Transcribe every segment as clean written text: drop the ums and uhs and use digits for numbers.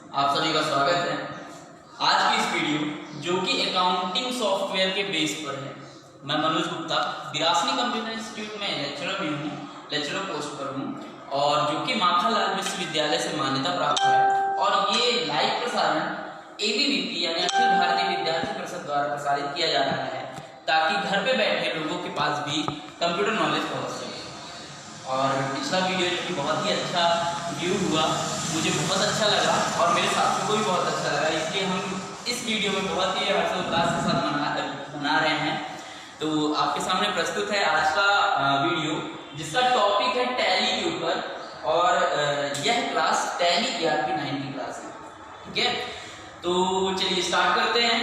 आप सभी का स्वागत है। आज की इस वीडियो जो कि अकाउंटिंग सॉफ्टवेयर के बेस पर है, मैं मनोज गुप्ता बिरासनी कंप्यूटर इंस्टीट्यूट में लेक्चरर भी हूँ, लेक्चरर पोस्ट पर हूँ और जो कि माखनलाल विश्वविद्यालय से मान्यता प्राप्त है। और ये लाइव प्रसारण ABVP यानी अखिल भारतीय विद्यार्थी परिषद द्वारा प्रसारित किया जा रहा है ताकि घर पे बैठे लोगों के पास भी कंप्यूटर नॉलेज पहुँच सके। और पिछला वीडियो जो कि बहुत ही अच्छा व्यू हुआ, मुझे बहुत अच्छा लगा और मेरे साथियों को भी बहुत अच्छा लगा, इसलिए हम इस वीडियो में बहुत ही हर्षोल्लास के साथ बना रहे हैं। तो आपके सामने प्रस्तुत है आज का वीडियो, जिसका टॉपिक है टैली के ऊपर और यह क्लास टैली ERP 9 की क्लास है। ठीक है, तो चलिए स्टार्ट करते हैं।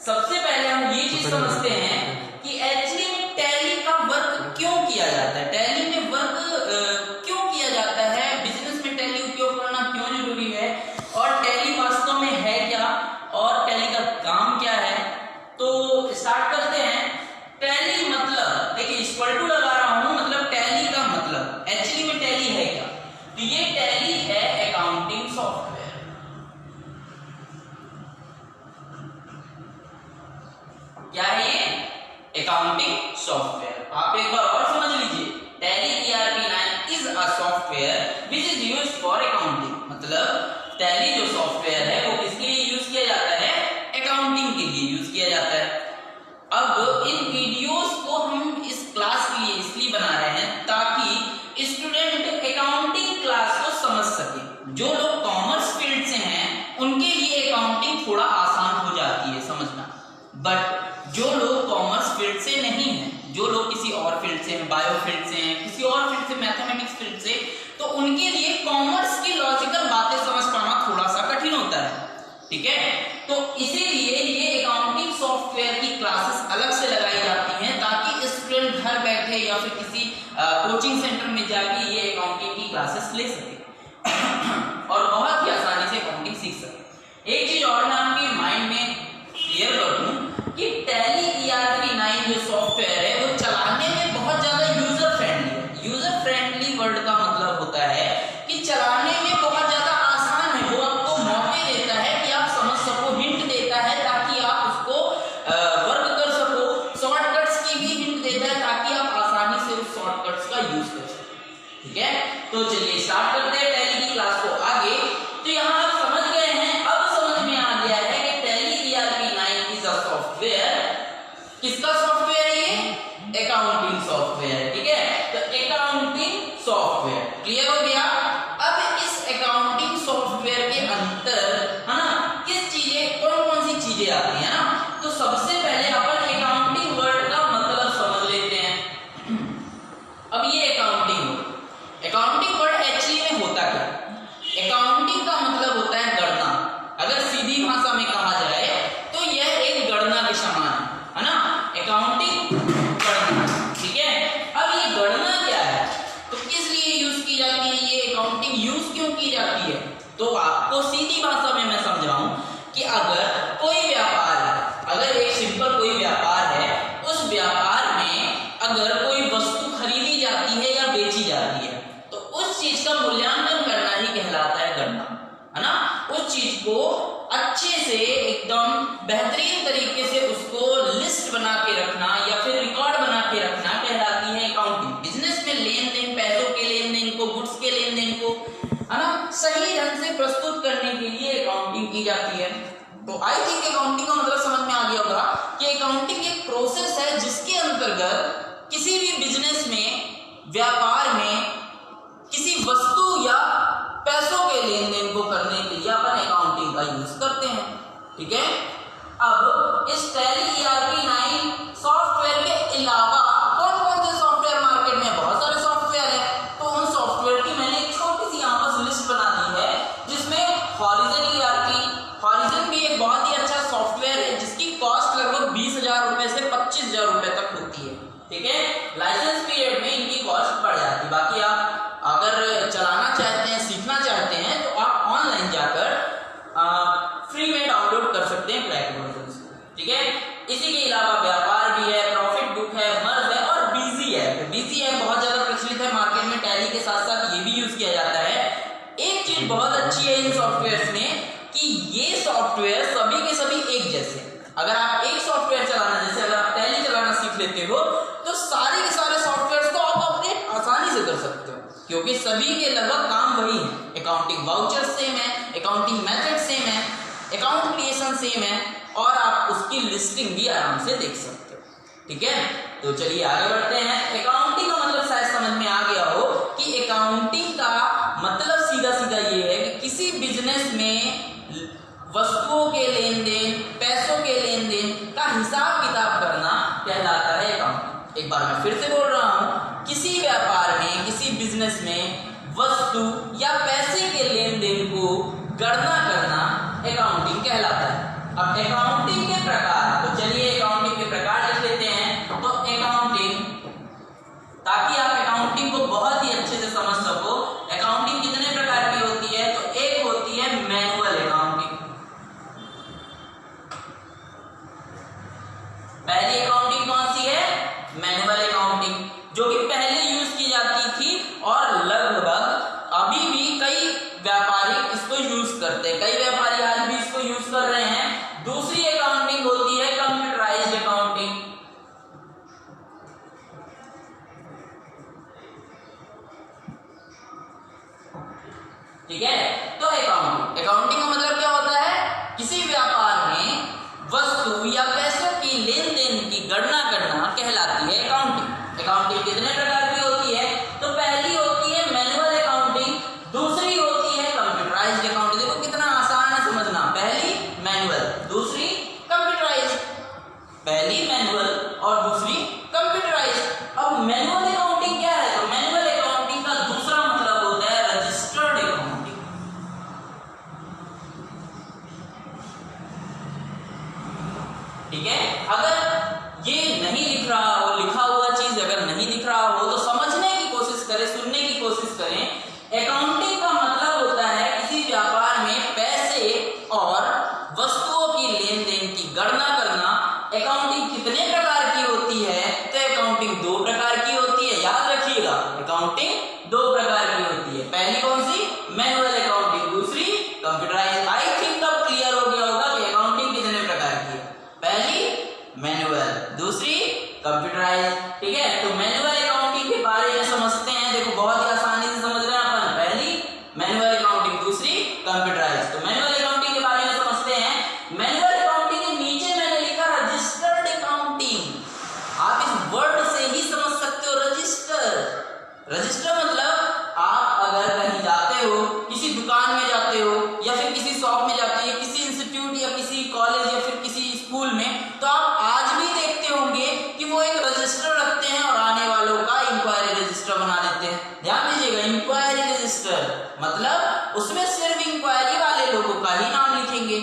सबसे पहले हम ये चीज समझते हैं कि एक्चुअली में टैली का वर्क क्यों किया जाता है, टैली में वर्क क्यों किया जाता है, बिजनेस में टैली उपयोग करना क्यों जरूरी है और टैली वास्तव में है क्या और टैली का काम क्या है। तो स्टार्ट करते हैं। टैली मतलब देखिए, इक्वल टू लगा रहा हूं, मतलब टैली का मतलब एक्चुअली में टैली है क्या, तो ये टैली है अकाउंटिंग सॉफ्टवेयर। क्या है ये? Accounting software. आप एक बार और समझ लीजिए, tally ERP 9 is a software which is used for accounting. मतलब टैली जो सॉफ्टवेयर है वो किसके लिए यूज किया जाता है? अकाउंटिंग के लिए यूज किया जाता है। अब इन वीडियोस को हम इस क्लास के लिए इसलिए बना रहे हैं ताकि स्टूडेंट अकाउंटिंग क्लास को समझ सके। जो लोग कॉमर्स फील्ड से हैं उनके लिए अकाउंटिंग थोड़ा आसान हो जाती है समझना, बट जो लोग कॉमर्स फील्ड से नहीं हैं, जो लोग किसी और फील्ड से हैं, बायो फील्ड से हैं, किसी और फील्ड से, मैथमेटिक्स फील्ड से, तो उनके लिए कॉमर्स की लॉजिकल बातें समझ पाना थोड़ा सा कठिन होता है। ठीक है, तो इसीलिए ये अकाउंटिंग सॉफ्टवेयर की क्लासेस अलग से लगाई जाती हैं ताकि स्टूडेंट घर बैठे या फिर किसी कोचिंग सेंटर में जाके ये अकाउंटिंग की क्लासेस ले सके और बहुत ही आसानी से अकाउंटिंग सीख सके। एक चीज और मैं आपके माइंड में क्लियर कर दूं कि टैली ERP 9 जो सॉफ्टवेयर है वो चलाने में बहुत ज्यादा यूजर फ्रेंडली है। यूजर फ्रेंडली वर्ड का मतलब होता है कि चलाने में बहुत ज्यादा आसान है। वो आपको मौके देता है कि आप समझ सको, हिंट देता है ताकि आप उसको वर्क कर सको, शॉर्टकट्स की भी हिंट देता है ताकि आप आसानी से उस शॉर्टकट्स का यूज कर सको। ठीक है, तो चलिए स्टार्ट करते हैं टैली की क्लास को आगे। तो यहाँ आप समझ गए हैं, अब समझ में आ गया है कि tally ERP 9 is a software. किसका सॉफ्टवेयर है ये? Accounting software. ठीक है, तो अकाउंटिंग सॉफ्टवेयर क्लियर हो गया। अब इस अकाउंटिंग सॉफ्टवेयर के अंदर है ना किस चीजें, कौन कौन सी चीजें आती है ना, तो सबसे पहले अपन अकाउंटिंग वर्ड का मतलब समझ लेते हैं। अब ये अकाउंटिंग वर्ड एक्चुअली में होता क्या? अकाउंटिंग का मतलब होता है गणना। अगर सीधी भाषा में कहा जाए तो यह एक गणना के समान है ना, अकाउंटिंग गणना। ठीक है, अब ये गणना क्या है, तो किस लिए यूज की जाती है, ये अकाउंटिंग यूज क्यों की जाती है? तो आपको सीधी भाषा में मैं समझाऊं कि अगर कोई व्यापार है, अगर एक सिंपल कोई व्यापार है, उस व्यापार में अगर कोई वस्तु खरीदी जाती है या बेची जाती है तो उस चीज का मूल्यांकन करना ही कहलाता है गणना, है ना। उस चीज को अच्छे से एकदम बेहतरीन तरीके से उसको लिस्ट बना के रखना या फिर रिकॉर्ड बना के रखना कहलाती है अकाउंटिंग। बिजनेस में लेन देन, पैसों के लेन देन को, गुड्स के लेन देन को, है ना, सही ढंग से प्रस्तुत करने के लिए अकाउंटिंग की जाती है। तो आई थिंक अकाउंटिंग का मतलब समझ में आ गया होगा कि अकाउंटिंग एक प्रोसेस है जिसके अंतर्गत किसी भी बिजनेस में, व्यापार में किसी वस्तु या पैसों के लेन देन को करने के लिए अपन अकाउंटिंग का यूज करते हैं। ठीक है, अब इस टैली ERP 9 सॉफ्टवेयर के अलावा कौन कौन से सॉफ्टवेयर मार्केट में, बहुत सारे सॉफ्टवेयर है, तो उन सॉफ्टवेयर की मैंने एक छोटी सी यहाँ पर लिस्ट बना दी है जिसमें हॉरिजन भी एक बहुत ही अच्छा सॉफ्टवेयर है जिसकी कॉस्ट लगभग 20,000 रुपए से 25,000 रुपए तक होती है। ठीक है, लाइसेंस पीरियड में इनकी कॉस्ट बढ़ जाती है। बाकी आप अगर चलाना चाहते हैं, सीखना चाहते हैं तो आप ऑनलाइन जाकर फ्री में डाउनलोड कर सकते हैं क्रैक वर्जन से। ठीक है, इसी के अलावा व्यापार भी है, प्रॉफिट बुक है, मर्ज है और बीजी ऐप बहुत ज्यादा प्रचलित है मार्केट में। टैली के साथ साथ ये भी यूज किया जाता है। एक चीज बहुत अच्छी है इन सॉफ्टवेयर्स में कि ये सॉफ्टवेयर सभी के सभी एक जैसे हैं। अगर आप एक सॉफ्टवेयर चलाना, जैसे अगर आप टैली चलाना सीख लेते हो तो सारे के सारे सॉफ्टवेयर्स को आप अपडेट आसानी से कर सकते हो, क्योंकि सभी के लगभग काम वही है। अकाउंटिंग वाउचर सेम है, अकाउंटिंग मेथड सेम है, अकाउंट क्रिएशन सेम है और आप उसकी लिस्टिंग भी आराम से देख सकते हो। ठीक है, तो चलिए आगे बढ़ते हैं। अकाउंटिंग का मतलब शायद समझ में आ गया हो कि अकाउंटिंग का मतलब सीधा सीधा ये है कि किसी बिजनेस में वस्तुओं के लेन देन, पैसों के लेन देन का हिसाब किताब करना कहलाता है अकाउंटिंग। एक बार मैं फिर से बोल रहा हूं, किसी व्यापार में, किसी बिजनेस में वस्तु या पैसे के लेन देन को गणना करना अकाउंटिंग कहलाता है। अब अकाउंटिंग के प्रकार, तो चलिए अकाउंटिंग के प्रकार लिख लेते हैं। तो अकाउंटिंग, ताकि आप अकाउंटिंग को बहुत ही अच्छे से समझ सको, अकाउंटिंग कितने प्रकार की होती है? तो एक होती है मैनुअल अकाउंटिंग। पहली अकाउंटिंग कौन सी है? मैनुअल अकाउंटिंग, जो कि पहले यूज की जाती थी और लगभग अभी भी कई व्यापारी इसको यूज करते हैं, कई व्यापारी आज भी इसको यूज कर रहे हैं। दूसरी अकाउंटिंग होती है कंप्यूटराइज्ड अकाउंटिंग। ठीक है, तो अकाउंटिंग का मतलब क्या होता है? किसी व्यापार में वस्तु या पैसों की लेन देन की गणना करना कहलाती है अकाउंटिंग। अकाउंटिंग कितने प्रकार की होती है? तो पहली होती है मैनुअल अकाउंटिंग, दूसरी होती है कंप्यूटराइज्ड अकाउंटिंग। देखो कितना आसान है समझना, पहली मैनुअल, दूसरी कंप्यूटराइज्ड। पहली मैनुअल और दूसरी कंप्यूटराइज्ड। अब मैनुअल अकाउंटिंग क्या है? तो मैनुअल अकाउंटिंग का दूसरा मतलब होता है रजिस्टर्ड अकाउंटिंग। ठीक है, अगर ये नहीं लिख रहा हो, लिखा हुआ चीज अगर नहीं दिख रहा हो तो समझने की कोशिश करें, सुनने की कोशिश करें। अकाउंटिंग का मतलब होता है किसी व्यापार में पैसे और वस्तुओं की लेन देन की गणना करना। अकाउंटिंग कितने प्रकार की होती है? तो अकाउंटिंग दो प्रकार की होती है, याद रखिएगा, अकाउंटिंग दो प्रकार की होती है। पहली कौन सी? मैनुअल अकाउंटिंग, दूसरी कंप्यूटराइज्ड। आई थिंक अब क्लियर हो गया होगा कि अकाउंटिंग कितने प्रकार की है। पहली मैनुअल, दूसरी कंप्यूटराइज्ड। ठीक है, तो मैनुअल अकाउंटिंग के बारे में समझते हैं। देखो बहुत ही आसानी से समझ रहे हैं अपन, पहली मैनुअल अकाउंटिंग, दूसरी कंप्यूटराइज्ड। तो मैनुअल अकाउंटिंग के बारे में समझते हैं। मैनुअल अकाउंटिंग के नीचे मैंने लिखा रजिस्टर्ड अकाउंटिंग। आप इस वर्ड से ही समझ सकते हो, रजिस्टर। रजिस्टर मतलब आप अगर कहीं जाते हो, किसी दुकान में जाते हो या फिर किसी शॉप में जाते हो, किसी इंस्टीट्यूट या किसी कॉलेज या फिर किसी स्कूल में, तो आप आज भी देखते होंगे कि वो एक रजिस्टर रखते हैं और आने वालों का इंक्वायरी रजिस्टर बना देते हैं। ध्यान दीजिएगा, इंक्वायरी रजिस्टर मतलब उसमें सिर्फ इंक्वायरी वाले लोगों का ही नाम लिखेंगे।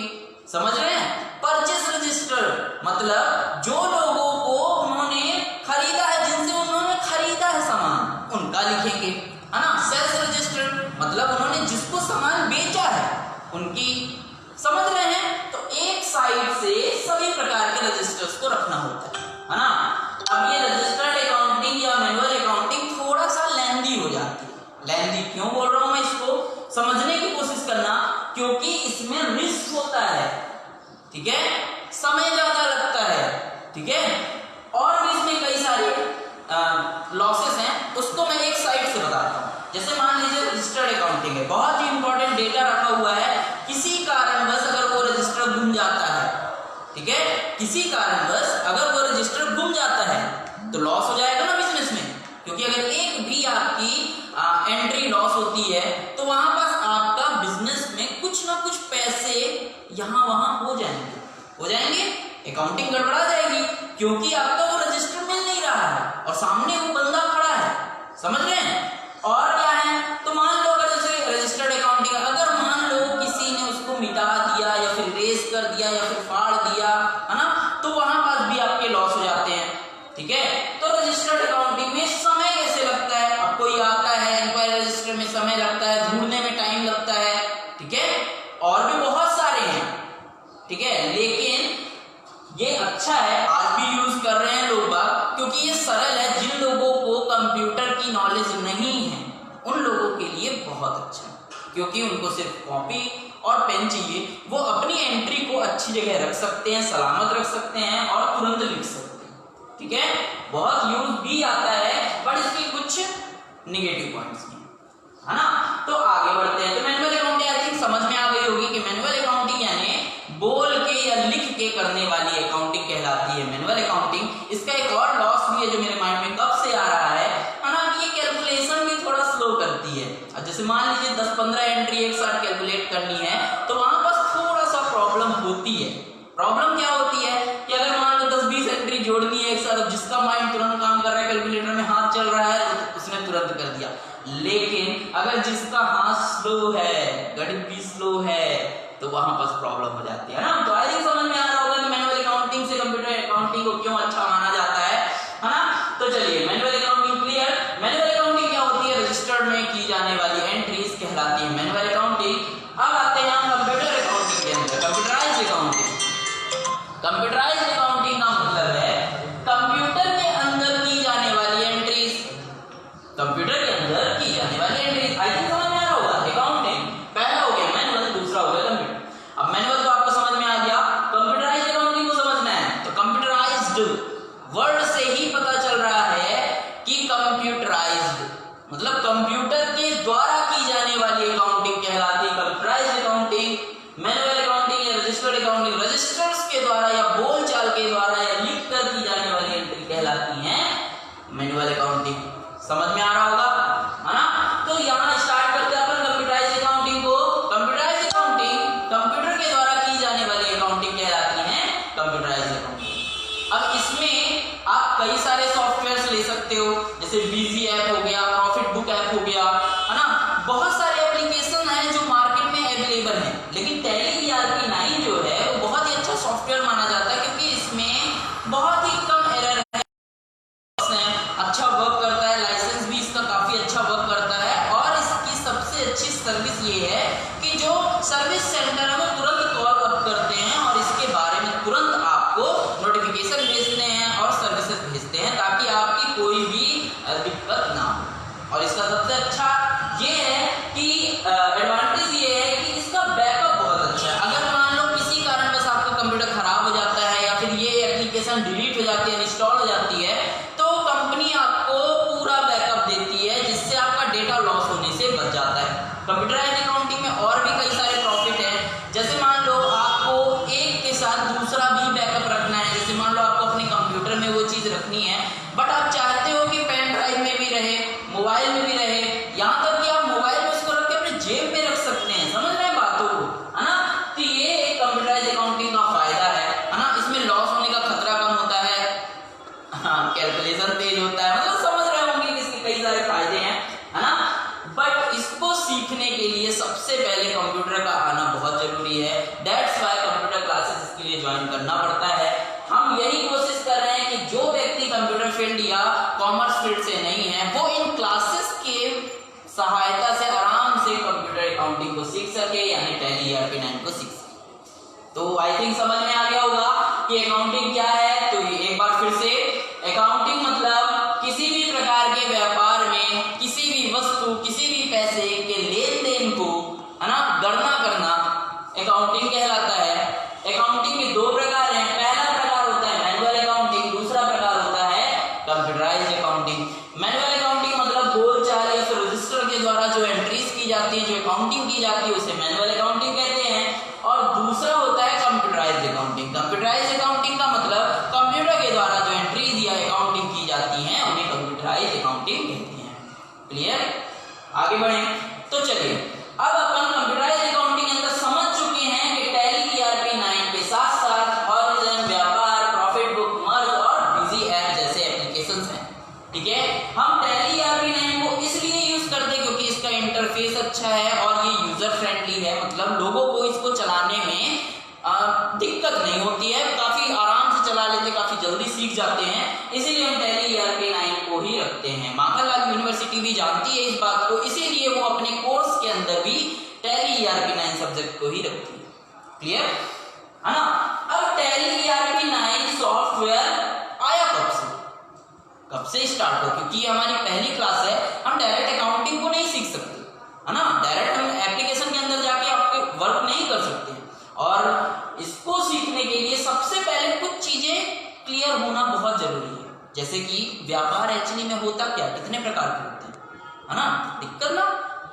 समझ रहे हैं? परचेस रजिस्टर मतलब जो लोगों को उन्होंने खरीदा है, जिनसे उन्होंने खरीदा है सामान, उनका लिखेंगे, है ना। सेल्स रजिस्टर मतलब उन्होंने जिसको सामान बेचा है उनकी। समझ रहे हैं? तो एक साइड से सभी प्रकार के रजिस्टर्स को रखना होता है ना। अब ये रजिस्टर्ड अकाउंटिंग या मैनुअल अकाउंटिंग थोड़ा सा लेंदी हो जाती है। लेंदी क्यों बोल रहा हूं मैं? इसको समझने की कोशिश करना, क्योंकि इसमें रिस्क होता है। ठीक है, समय ज्यादा लगता है। ठीक है, और भी इसमें कई सारे लॉसेस हैं, उसको मैं एक साइड से बताता हूं। जैसे मान लीजिए रजिस्टर्ड अकाउंटिंग है, बहुत ही इंपॉर्टेंट डेटा रखा हुआ है, किसी कारणवश अगर वो रजिस्टर गुम जाता है, ठीक है, किसी कारणवश अगर वो रजिस्टर गुम जाता है तो लॉस हो जाएगा ना बिजनेस में। क्योंकि अगर एक भी आपकी एंट्री लॉस होती है तो वहां पास आपका बिजनेस में कुछ ना कुछ पैसे यहां वहां हो जाएंगे, अकाउंटिंग गड़बड़ा जाएगी, क्योंकि आपका वो रजिस्टर मिल नहीं रहा है और सामने वो बंदा खड़ा है। समझ रहे हैं? और क्या है? तो मान लो अगर जैसे रजिस्टर्ड अकाउंटिंग, अगर मान लो किसी ने उसको मिटा दिया या फिर रेस कर दिया या फिर फाड़ दिया, है ना, तो वहां पास भी आपके लॉस हो जाते हैं। ठीक है, तो रजिस्टर्ड अकाउंटिंग में समय कैसे लगता है? अब कोई आता है, इंक्वायरी रजिस्टर में समय लगता है, ढूंढने में टाइम लगता है। ठीक है, और भी बहुत सारे हैं। ठीक है, लेकिन ये अच्छा है, आज भी यूज कर रहे हैं लोग बाग, क्योंकि ये सरल है। जिन लोगों को कंप्यूटर की नॉलेज नहीं है उन लोगों के लिए बहुत अच्छा है। क्योंकि उनको सिर्फ कॉपी और पेन चाहिए, वो अपनी एंट्री को अच्छी जगह रख सकते हैं, सलामत रख सकते हैं और तुरंत लिख सकते हैं। ठीक है, बहुत यूज भी आता है, बट इसके कुछ निगेटिव पॉइंट्स हैं, है ना। तो आगे बढ़ते हैं। तो मैनुअल अकाउंटिंग आई थिंक समझ में आ गई होगी कि मैनुअल अकाउंटिंग यानी बोल के या लिख के करने वाली अकाउंटिंग कहलाती है मैनुअल अकाउंटिंग। इसका एक और लॉस भी है जो मेरे माइंड में कब से आ रहा है ना, कि ये कैलकुलेशन भी थोड़ा स्लो करती है। जैसे मान लीजिए 10-15 एंट्री एक साथ कैलकुलेट करनी है तो वहां पर थोड़ा सा प्रॉब्लम होती है। प्रॉब्लम क्या होती है कि अगर मान लो 10-20 एंट्री जोड़नी है एक साथ, अब जिसका माइंड तुरंत काम कर रहा है, कैलकुलेटर में हाथ चल रहा है, तो उसने तुरंत कर दिया। लेकिन अगर जिसका हाथ स्लो है, गणित भी स्लो है, तो वहां पर प्रॉब्लम हो जाती है ना। तो आई थिंक समझ में आ रहा होगा कि मैनुअल अकाउंटिंग से कंप्यूटर अकाउंटिंग को क्यों अच्छा माना जाता है ना। तो चलिए, manual accounting clear. Manual accounting क्या होती है? रजिस्टर्ड में की जाने वाली एंट्रीज कहलाती है मैनुअल अकाउंटिंग। अब आते हैं हम कंप्यूटर अकाउंटिंग के अंदर, कंप्यूटराइज्ड अकाउंटिंग। कंप्यूटराइज्ड अकाउंटिंग का मतलब है कंप्यूटर के अंदर की जाने वाली एंट्रीज, कंप्यूटर के अंदर की जाने वाली एंट्रीज। आई थिंक समझ में आ रहा होगा। अकाउंटिंग पहला हो गया मैनुअल, दूसरा हो गया कंप्यूटर। अब मैनुअल तो आपको समझ में आ गया, कंप्यूटराइज्ड अकाउंटिंग को समझना है तो कंप्यूटराइज्ड वर्ड से ही पता चल रहा है कि कंप्यूटराइज्ड मतलब कंप्यूटर के द्वारा की जाने वाली अकाउंटिंग कहलाती है कंप्यूटराइज्ड अकाउंटिंग। मैनुअल अकाउंटिंग या रजिस्टर्ड अकाउंटिंग रजिस्टर्स के द्वारा या बोलचाल के द्वारा या लिख कर की जाने वाली एंट्री कहलाती है मैनुअल अकाउंटिंग। समझ में आ रहा होगा, है ना। तो यहाँ स्टार्ट करते हैं अपन कंप्यूटराइज्ड अकाउंटिंग को। कंप्यूटराइज्ड अकाउंटिंग कंप्यूटर के द्वारा की जाने वाली अकाउंटिंग कहलाती है कंप्यूटराइज्ड अकाउंटिंग। अब इसमें आप कई सारे सॉफ्टवेयर्स ले सकते हो, जैसे बीजी ऐप हो गया, प्रॉफिट बुक ऐप हो गया, है ना। बहुत सारे एप्लीकेशन हैं जो मार्केट में अवेलेबल हैं, लेकिन टैली ERP9 जो है वो बहुत ही अच्छा सॉफ्टवेयर माना जाता है क्योंकि इसमें बहुत ही कम एरर है, अच्छा वर्क करता है, लाइसेंस भी इसका काफी अच्छा वर्क करता है। और इसकी सबसे अच्छी सर्विस ये है कि जो सर्विस सेंटर में तुरंत कॉल अप करते हैं और इसके बारे में तुरंत आपको नोटिफिकेशन भेजते हैं और सर्विसेज भेजते हैं ताकि आपकी कोई भी दिक्कत ना हो। और इसका सबसे अच्छा ये है कि एडवांटेज ये है कि इसका बैकअप बहुत अच्छा है। अगर मान लो किसी कारणवश आपका कंप्यूटर खराब हो जाता है या फिर ये एप्लीकेशन डिलीट हो जाती है, इंस्टॉल हो जाती है, तो कंपनी आपको पूरा बैकअप देती है जिससे आपका डेटा लॉस होने से बच जाता है। कंप्यूटराइज्ड अकाउंटिंग में और भी कई सारे प्रॉफिट हैं, जैसे मान लो आपको एक के साथ दूसरा भी बैकअप रखना है। जैसे मान लो आपको अपने कंप्यूटर में वो चीज रखनी है बट आप चाहते हो कि पेन ड्राइव में भी रहे, मोबाइल में भी रहे, यहाँ तक कि आप मोबाइल में उसको रख के अपने जेब में रख सकते हैं। समझ रहे हैं बातों को, है ना। तो ये एक कंप्यूटराइज्ड अकाउंटिंग का फायदा है ना। इसमें लॉस होने का खतरा कम होता है, हाँ, कैलकुलेशन तेज होता है, मतलब समझ रहे होंगे कि इसके कई सारे फायदे हैं, है ना। बट इसको सीखने के लिए सबसे पहले कंप्यूटर का आना बहुत जरूरी है। दैट्स व्हाई कंप्यूटर क्लासेस इसके लिए ज्वाइन करना पड़ता है। हम यही कोशिश कर रहे हैं कि जो व्यक्ति कंप्यूटर फील्ड या कॉमर्स फील्ड से नहीं है वो इन क्लासेस के सहायता से आराम से कंप्यूटर अकाउंटिंग को सीख सके, यानी टैली ERP9 को सीख सके। तो आई थिंक समझ में आ गया होगा कि अकाउंटिंग क्या है। तो एक बार फिर से, अकाउंटिंग मतलब किसी भी प्रकार के व्यापार में किसी भी वस्तु, किसी भी पैसे के लेन देन को, है ना, गणना करना अकाउंटिंग कहलाता है। अकाउंटिंग के दो प्रकार हैं। पहला प्रकार होता है मैनुअल अकाउंटिंग, दूसरा प्रकार होता है कंप्यूटराइज्ड अकाउंटिंग। मैनुअल अकाउंटिंग मतलब बोलचाल या फिर रजिस्टर के द्वारा जो एंट्रीज की जाती है, जो अकाउंटिंग की जाती है, उसे मैनुअल अकाउंटिंग कहते हैं। और दूसरा होता है कंप्यूटराइज्ड अकाउंटिंग। कंप्यूटराइज्ड अकाउंटिंग का मतलब कंप्यूटर के द्वारा जो एंट्रीज या अकाउंटिंग की जाती है उन्हें कंप्यूटराइज्ड अकाउंटिंग कहते हैं। क्लियर, आगे बढ़े। तो चलिए, अब अपन कंप्यूटराइज्ड अकाउंटिंग के अंदर समझ चुके हैं कि टैली ERP9 के साथ साथ हॉरिज़न, व्यापार, प्रॉफिट बुक, मर्ज और बिजी ऐप जैसे एप्लीकेशंस हैं। ठीक है, हम टैली ERP9 को इसलिए यूज करते हैं क्योंकि इसका इंटरफेस अच्छा है और ये यूजर फ्रेंडली है, मतलब लोगों को इसको चलाने में दिक्कत नहीं होती है, काफी आराम से चला लेते, काफी जल्दी सीख जाते हैं। इसीलिए हम टैली ERP9 को ही रखते हैं। माखनलाल यूनिवर्सिटी भी जानती है इस बात को, इसीलिए वो अपने कोर्स के अंदर भी टैली ERP9 सब्जेक्ट को ही रखती है। क्लियर, है ना। अब टैली ERP9 सॉफ्टवेयर आया कब से स्टार्ट हो, क्योंकि ये हमारी पहली क्लास है, हम डायरेक्ट अकाउंटिंग को नहीं सीख सकते, है ना। डायरेक्ट हम एप्लीकेशन के अंदर जाके आपके वर्क नहीं कर सकते हैं, और इसको सीखने के लिए सबसे पहले कुछ चीजें क्लियर होना बहुत जरूरी है। जैसे कि व्यापार एक्चुअली में होता क्या, कितने प्रकार के होते हैं, है ना। दिक्कत ना,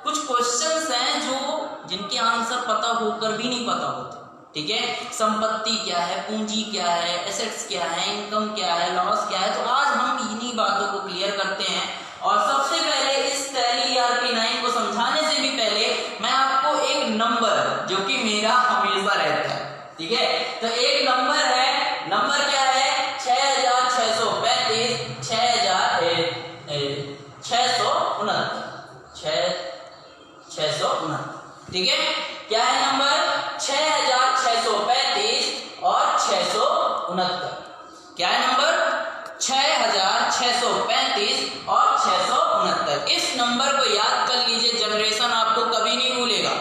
कुछ क्वेश्चंस हैं जो जिनके आंसर पता होकर भी नहीं पता होता, ठीक है। संपत्ति क्या है, पूंजी क्या है, एसेट्स क्या है, इनकम क्या है, लॉस क्या है। तो आज हम इन्हीं बातों को क्लियर करते हैं। और सबसे पहले इस टैली ERP 9 को समझाने से भी पहले मैं आपको एक नंबर, जो कि मेरा हमेशा रहता है, ठीक है। तो एक नंबर है, नंबर क्या है, 6635 669, ठीक है। क्या है नंबर, 6635 और 669। क्या है नंबर, 6635 और 669। इस नंबर को याद कर लीजिए, जनरेशन आपको कभी नहीं भूलेगा।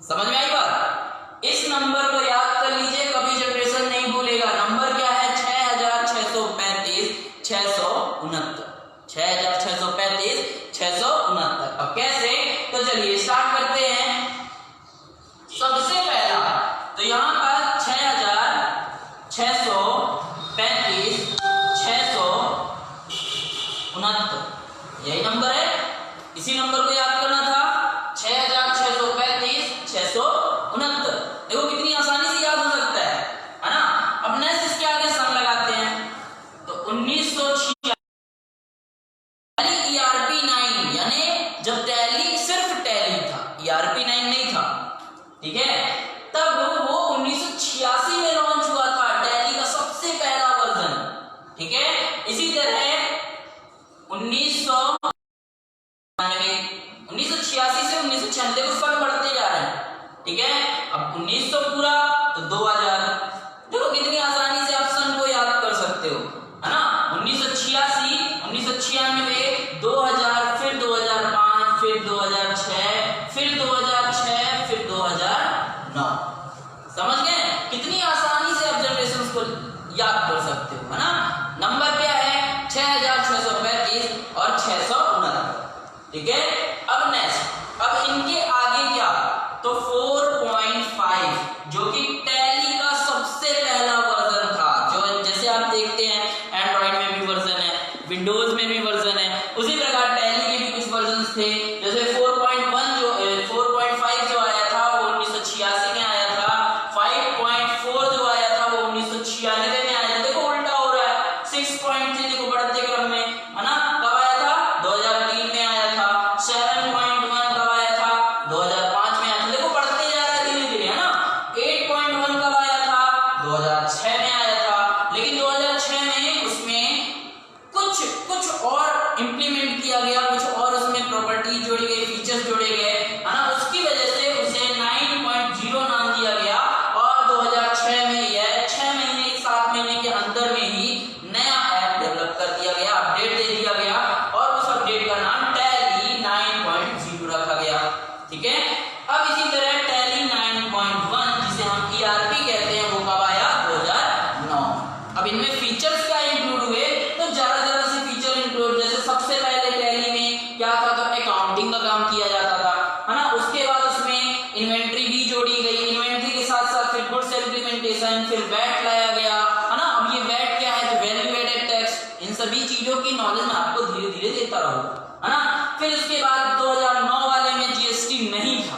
समझ में आई बात, इस नंबर को याद कर लीजिए, कभी जनरेशन नहीं भूलेगा। नंबर क्या है, 6635 669, 6635 669। अब कैसे, तो चलिए स्टार्ट करते हैं। सबसे पहला तो यहाँ पर 6635 669 यही नंबर है। इसी नंबर को याद करना था, 6635 669। देखो कितनी आसानी से याद हो सकता है ना। अब नेक्स्ट इसके आगे सन लगाते हैं, तो 1946 ERP 9, यानी जब टैली सिर्फ टैली था, ERP 9 नहीं था, ठीक है। तब वो 1986 में लॉन्च हुआ था, टैली का सबसे पहला वर्जन, ठीक है। इसी तरह 1986 से 1996 को सन बढ़ते जा रहे हैं, ठीक है। अब 1900 पूरा तो 2000। देखो कितनी आसानी से आप सन को याद कर सकते हो, है ना। 1986, 1996, 2000, फिर 2005, फिर 2006, फिर 2006, फिर 2009। समझ गए कितनी आसानी से आप जनरेशन को याद कर सकते हो, है ना। नंबर क्या है, 6635 और 669, ठीक है। अब नेक्स्ट, अब इनके आगे क्या, तो 4.5 जो कि टैली का सबसे पहला वर्जन था। जो जैसे आप देखते हैं एंड्रॉइड में भी वर्जन है, विंडोज में भी वर्जन है, उसी प्रकार टैली के भी कुछ वर्जन थे। जैसे 4.5 जो आया था वो 1986 में आया था, 5.4 जो आया था वो 1996 में आया था। देखो उल्टा हो रहा है, 6.3 देखो बढ़ते क्रम में, है ना। कब आया था, 2003 में आया था। 7.1 कब आया था, 2005 में आया था। देखो बढ़ते जा रहा है धीरे धीरे, है ना। 8.1 कब आया था, 2006 में आया था। लेकिन 2006 में उसमें कुछ और इंप्लीमेंट किया गया, कुछ और उसमें प्रॉपर्टी जोड़ी गई, फीचर्स जोड़े गए, है ना। उसकी वजह से उसे 9.0 नाम दिया गया। और 2006 में यह 6 महीने 7 महीने के अंदर में ही नया ऐप डेवलप कर दिया गया, अपडेट दे दिया गया, और उस अपडेट का नाम टैली 9.0 रखा गया, ठीक है। अब इसी तरह टैली 9.1 जिसे हम ERP कहते हैं, वो कब आया, 2009। अब इनमें फीचर्स क्या इंक्लूड हुए, तो जरा से फीचर इंक्लूड। जैसे सबसे पहले टैली में क्या था, तो अकाउंटिंग का काम किया जाता था, है ना। उसके बाद उसमें इन्वेंट्री भी जोड़ी गई, इन्वेंट्री के साथ साथ फिर गुड्स इम्प्लीमेंटेशन, फिर वैट लाया गया, है ना। अब ये वैट क्या है, तो वैल्यू एडेड टैक्स। इन सभी चीजों की नॉलेज मैं आपको धीरे धीरे देता रहूंगा, है ना। फिर उसके बाद 2009 वाले में GST नहीं था,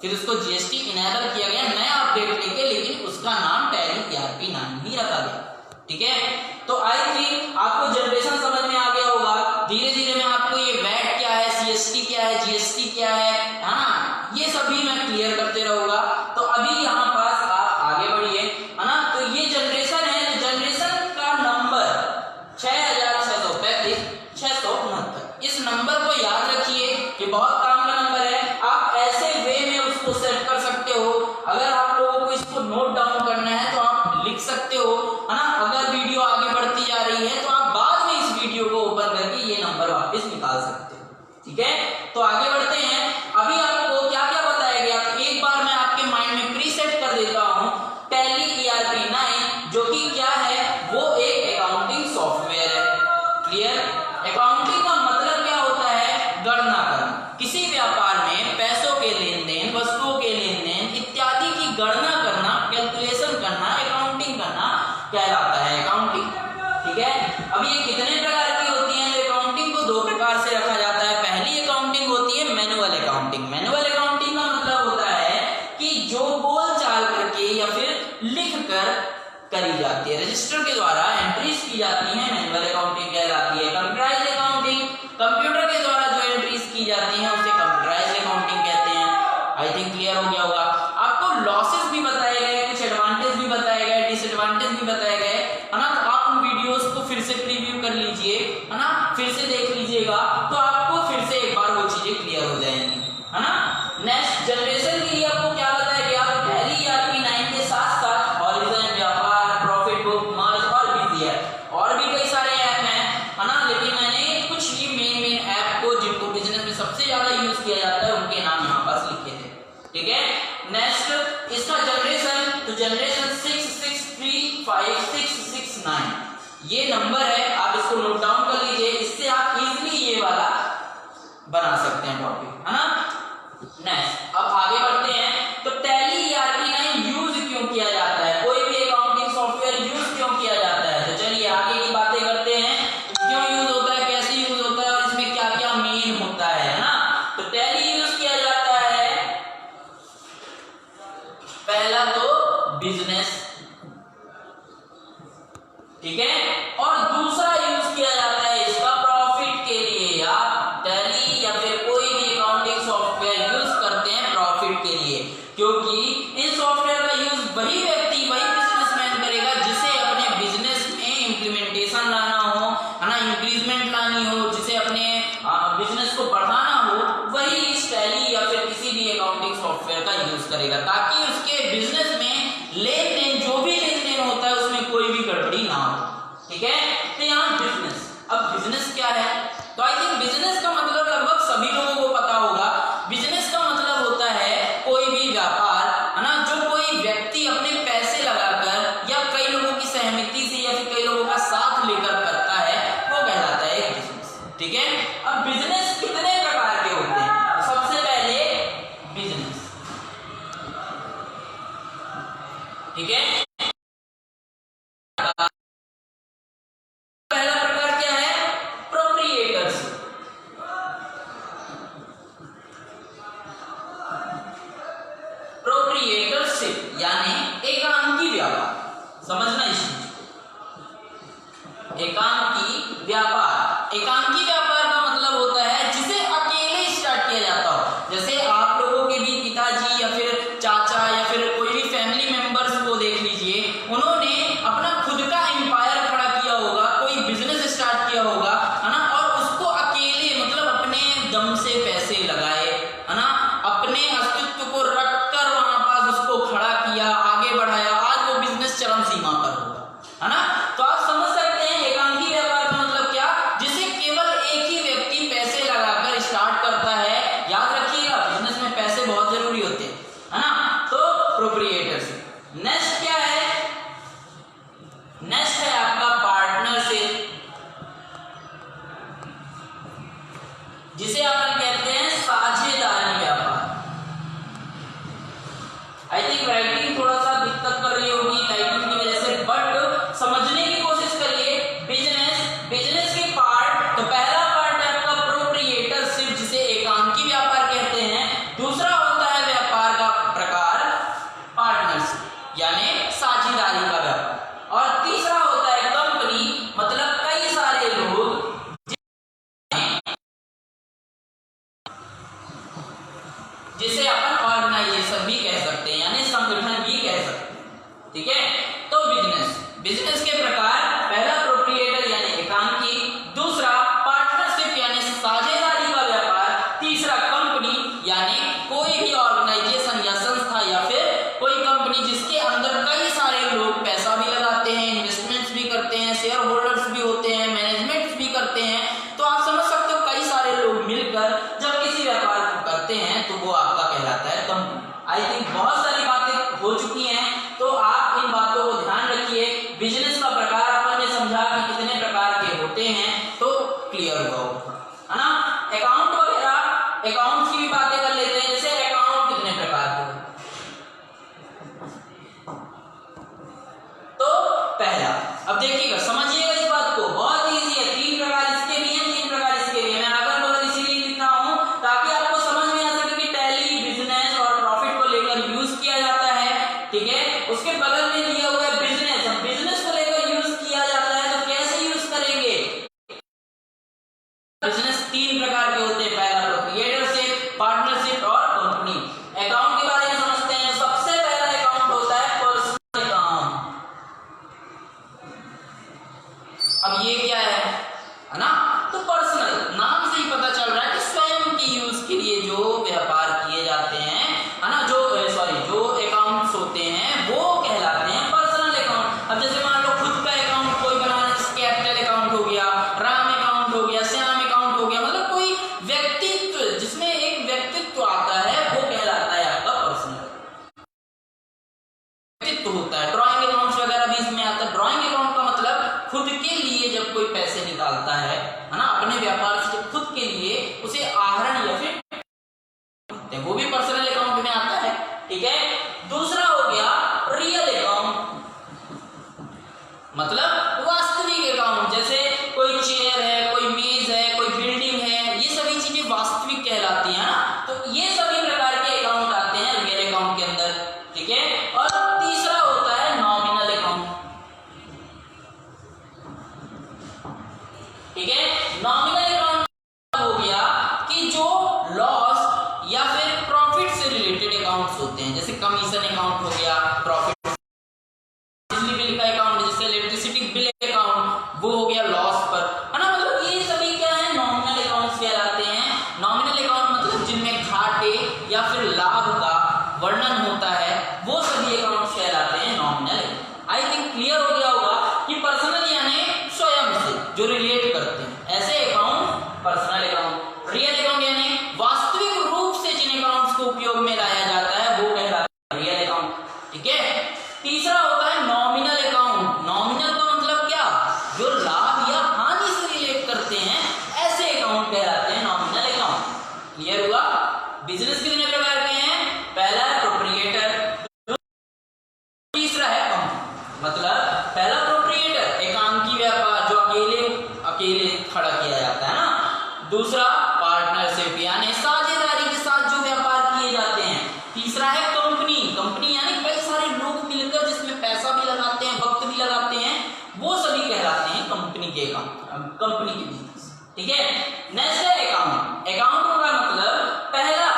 फिर उसको GST इनेबल किया गया नया अपडेट लेके, लेकिन उसका नाम टैली ERP 9 ही रखा गया, ठीक है। तो आई थिंक आपको जनरेशन समझ में आ गया होगा। धीरे धीरे मैं आपको ये वैट क्या है, CST क्या है, GST क्या है ना, ये सभी मैं क्लियर करते रहूंगा। तो अभी यहाँ पास आप आगे बढ़िए, है ना। तो ये जनरेशन है, तो जनरेशन का नंबर 6635 669। इस नंबर को याद रखिए, ये बहुत काम का नंबर है। आप ऐसे वे में उसको सेट कर सकते हो। अगर आप लोगों को इसको नोट डाउन करना है तो आप लिख सकते हो, है ना। अगर वीडियो आगे बढ़ती जा रही है तो आप बाद में इस वीडियो को ओपन करके ये नंबर वापस निकाल सकते हो, ठीक है। तो आगे बढ़ते हैं। अभी आपको क्या क्या बताया गया, तो एक बार मैं आपके माइंड में प्रीसेट कर देता हूं। टैली ERP 9 जो कि क्या है, वो एक अकाउंटिंग सॉफ्टवेयर है। क्लियर। अकाउंटिंग का मतलब क्या होता है, गणना करना। किसी व्यापार में अब ये कितने प्रकार की होती है? अकाउंटिंग को दो प्रकार से रखा जाता है। पहली अकाउंटिंग होती है मैनुअल अकाउंटिंग। मैनुअल अकाउंटिंग का मतलब होता है कि जो बोल चाल करके या फिर लिख कर करी जाती है, रजिस्टर के द्वारा एंट्रीज की जाती है, मैनुअल अकाउंटिंग कहलाती है। कंप्यूटराइज्ड अकाउंटिंग, कंप्यूटर के द्वारा जो एंट्रीज की जाती हैं उसे कंप्यूटराइज्ड अकाउंटिंग कहते हैं। आई थिंक क्लियर हो गया होगा। आपको लॉसेस भी बताए गए, कुछ एडवांटेज भी बताए गए, डिसएडवांटेज भी बताए गए, है ना। तो आप उन वीडियोस को फिर से प्रीव्यू कर लीजिए, है ना, फिर से देख लीजिएगा, तो आपको फिर से एक बार वो चीजें क्लियर हो जाएंगी, है ना। नेक्स्ट जनरेशन के लिए आपको क्या बताया गया? टैली ईआरपी 9 के साथ साथ हॉरिजन, व्यापार, प्रॉफिट बुक, मर्ज और भी है, और भी कई सारे ऐप हैं, है ना। लेकिन मैंने कुछ ही मेन ऐप को जिनको बिजनेस में सबसे ज्यादा यूज किया जाता है उनके नाम यहाँ पास लिखे थे, ठीक है। नेक्स्ट इसका जनरेशन, तो जनरेशन 6, 6, 3, 5, 6, 6, 9 ये नंबर है, आप इसको नोट डाउन कर लीजिए। इससे आप इजीली ये वाला बना सकते हैं टॉपिक, है ना। नेक्स्ट अब आगे बढ़ते हैं। तो टैली ईआरपी 9 यूज क्यों किया जाता है? कोई भी अकाउंटिंग सॉफ्टवेयर यूज क्यों किया जाता है? तो चलिए आगे की बातें करते हैं, क्यों यूज होता है, कैसे यूज होता है और इसमें क्या क्या मेन होता है ना। तो टैली यूज किया जाता है पहला तो बिजनेस, ठीक है, और दूसरा यूज किया जाता है इसका प्रॉफिट के लिए। आप टैली या फिर कोई भी अकाउंटिंग सॉफ्टवेयर यूज करते हैं प्रॉफिट के लिए, क्योंकि इन सॉफ्टवेयर का यूज वही व्यक्ति, वही बिजनेसमैन करेगा जिसे अपने बिजनेस में इंप्लीमेंटेशन लाना हो, है ना, इंक्रीजमेंट लानी हो, जिसे अपने बिजनेस को बढ़ाना हो, वही इस टैली या फिर किसी भी अकाउंटिंग सॉफ्टवेयर का यूज करेगा, ताकि उसके बिजनेस में लेन देन, जो भी लेन देन होता है उसमें कोई भी गड़बड़ी ना हो, ठीक है। तो यहाँ बिजनेस, अब बिजनेस क्या है? तो आई थिंक बिजनेस का मतलब लगभग सभी लोगों को पता होगा। बिजनेस का मतलब होता है कोई भी व्यापार, है ना, जो कोई व्यक्ति अपने पैसे लगाकर या कई लोगों की सहमति से या फिर कई लोगों का साथ लेकर करता है, वो कहलाता है एक बिजनेस, ठीक है। अब बिजनेस कितने प्रकार के होते हैं? सबसे पहले बिजनेस, ठीक है। पहला प्रकार क्या है? प्रोप्रिएटरशिप। प्रोप्रिएटरशिप यानी एकांकी व्यापार, समझना इस चीज को। एकांकी व्यापार, एकांकी व्यापार का मतलब होता है जिसे अकेले स्टार्ट किया जाता हो। जैसे आप लोगों के भी पिताजी या फिर चाचा या फिर कोई भी फैमिली मेंबर्स को देख लीजिए, उन्होंने अपना खुद का एम्पायर खड़ा किया होगा, कोई बिजनेस स्टार्ट किया होगा, है ना, और उसको अकेले मतलब अपने दम से पैसे लगाए, है ना, अपने अस्तित्व को रखकर वहां पास उसको खड़ा किया, आगे बढ़ाया, आज वो बिजनेस चरम सीमा पर होगा, है ना। तो आप समझ सकते हैं एकांकी व्यापार का मतलब क्या, जिसे केवल एक ही व्यक्ति पैसे लगाकर स्टार्ट करता है। याद रखिएगा बिजनेस में पैसे बहुत जरूरी होते हैं, है ना। तो प्रोप्रिएटरशिप। नेक्स्ट क्या है? नेक्स्ट है आपका पार्टनरशिप, जिसे अपन कहते हैं साझेदारी व्यापार। आई थिंक राइटिंग थोड़ा सा दिक्कत कर रही होगी लाइटिंग की वजह से, बट समझने की कोशिश करिए। बिजनेस, बिजनेस के पार्ट, तो पहला पार्ट है आपका प्रोप्रिएटरशिप, जिसे एकांकी व्यापार कहते हैं। दूसरा होता है व्यापार का प्रकार पार्टनरशिप यानी साझेदारी का व्यापार, और तीसरा होता है कंपनी, मतलब कई सारे लोग, जिसे अपन ऑर्गेनाइजेशन भी कह सकते हैं यानी संगठन भी कह सकते हैं, ठीक है। तो बिजनेस, बिजनेस के प्रकार, पहला प्रोप्रिएटर यानी एकांकी, दूसरा पार्टनरशिप यानी साझेदारी का व्यापार, तीसरा कंपनी यानी कोई भी ऑर्गेनाइजेशन या संस्था या फिर कोई कंपनी जिसके अंदर कई सारे लोग पैसा भी लगाते हैं, इन्वेस्टमेंट्स भी करते हैं, शेयर होल्डर्स भी होते हैं, मैनेजमेंट भी करते हैं। तो आप समझ सकते हो कई सारे लोग मिलकर जब किसी व्यापार को करते हैं तो वो आपका कहलाता है कंपनी। आई थिंक बहुत सारी बातें हो चुकी हैं, तो आप इन बातों को ध्यान रखिए। बिजनेस का प्रकार अपन ने समझा कि कितने प्रकार के होते हैं, तो क्लियर हुआ होगा, है ना। अकाउंट वगैरह, अकाउंट की भी बातें कर लेते हैं। जैसे अकाउंट कितने प्रकार के होते हैं? तो पहला, अब देखिएगा, समझिएगा इस बात को, बहुत ही ठीक है। उसके बगल में दिया हुआ है बिजनेस, हम बिजनेस को लेकर यूज किया जाता है तो कैसे यूज करेंगे? बिजनेस तीन प्रकार के होते हैं, पहला प्रोप्रिएटरशिप, पार्टनरशिप और कंपनी। अकाउंट के बारे में समझते हैं। सबसे पहला अकाउंट होता है पर्सनल अकाउंट। अब ये क्या है ना, तो पर्सनल नाम से ही पता चल रहा है कि स्वयं के यूज के लिए जो व्यापार किए जाते हैं, है ना, जो अकाउंट्स होते हैं वो कहलाते हैं पर्सनल अकाउंट। अब जैसे मान लो खुद का अकाउंट कोई बनाना, जैसे कैपिटल अकाउंट हो गया, राम अकाउंट हो गया, श्याम अकाउंट हो गया, मतलब कोई व्यक्तित्व जिसमें एक व्यक्तित्व आता है वो कहलाता है आपका पर्सनल व्यक्तित्व होता है। ड्राइंग अकाउंट्स वगैरह भी इसमें आता है। ड्राइंग अकाउंट का मतलब खुद के लिए जब कोई पैसे निकालता है ना, अपने व्यापार से जब खुद के लिए उसे आहरण या फिर वो भी पर्सनल अकाउंट में आता है, ठीक है। दूसरा हो गया रियल अकाउंट, मतलब वास्तविक अकाउंट। जैसे कोई चेयर है, कोई मेज है, कोई बिल्डिंग है, ये सभी चीजें वास्तविक कहलाती है ना, तो ये सभी प्रकार के अकाउंट आते हैं रियल अकाउंट के अंदर, ठीक है। और तीसरा होता है नॉमिनल अकाउंट, ठीक है। नॉमिनल अकाउंट हो गया कि जो लॉस या फिर प्रॉफिट से रिलेटेड अकाउंट्स होते हैं, जैसे कमीशन अकाउंट हो गया, प्रॉफिट, बिजली बिल का अकाउंट जैसे इलेक्ट्रिसिटी बिल अकाउंट, वो हो गया लॉस पर, है ना। मतलब ये सभी क्या है, नॉमिनल अकाउंट्स कहलाते हैं। नॉमिनल अकाउंट मतलब जिनमें घाटे या फिर लाभ का वर्णन होता है, वो सभी अकाउंट्स कहलाते हैं नॉमिनल। आई थिंक क्लियर हो गया होगा कि पर्सनल यानी स्वयं से जो रिलेट करते हैं, ऐसे account personal account. Real account यानी वास्तविक रूप से जिन अकाउंट्स को उपयोग में लाया जाता है वो कहलाता है रियल अकाउंट, ठीक है। तीसरा होता है नॉमिनल अकाउंट। नॉमिनल का मतलब क्या, जो लाभ या हानि से रिलेट करते हैं, ऐसे अकाउंट कहलाते हैं नॉमिनल अकाउंट। क्लियर हुआ? बिजनेस कितने प्रकार के हैं? पहला है प्रोप्रिएटर, तीसरा है कंपनी। मतलब पहला प्रोप्रिएटर, एकांकी व्यापार जो अकेले खड़ा किया जाता है ना। दूसरा पार्टनरशिप यानी साझेदारी के साथ जो व्यापार किए जाते हैं। तीसरा है कंपनी। कंपनी यानी कई सारे लोग मिलकर जिसमें पैसा भी लगाते हैं, वक्त भी लगाते हैं, वो सभी कहलाते हैं कंपनी के अकाउंट, कंपनी के बिजनेस, ठीक है। नेक्स्ट है अकाउंट। अकाउंट का मतलब पहला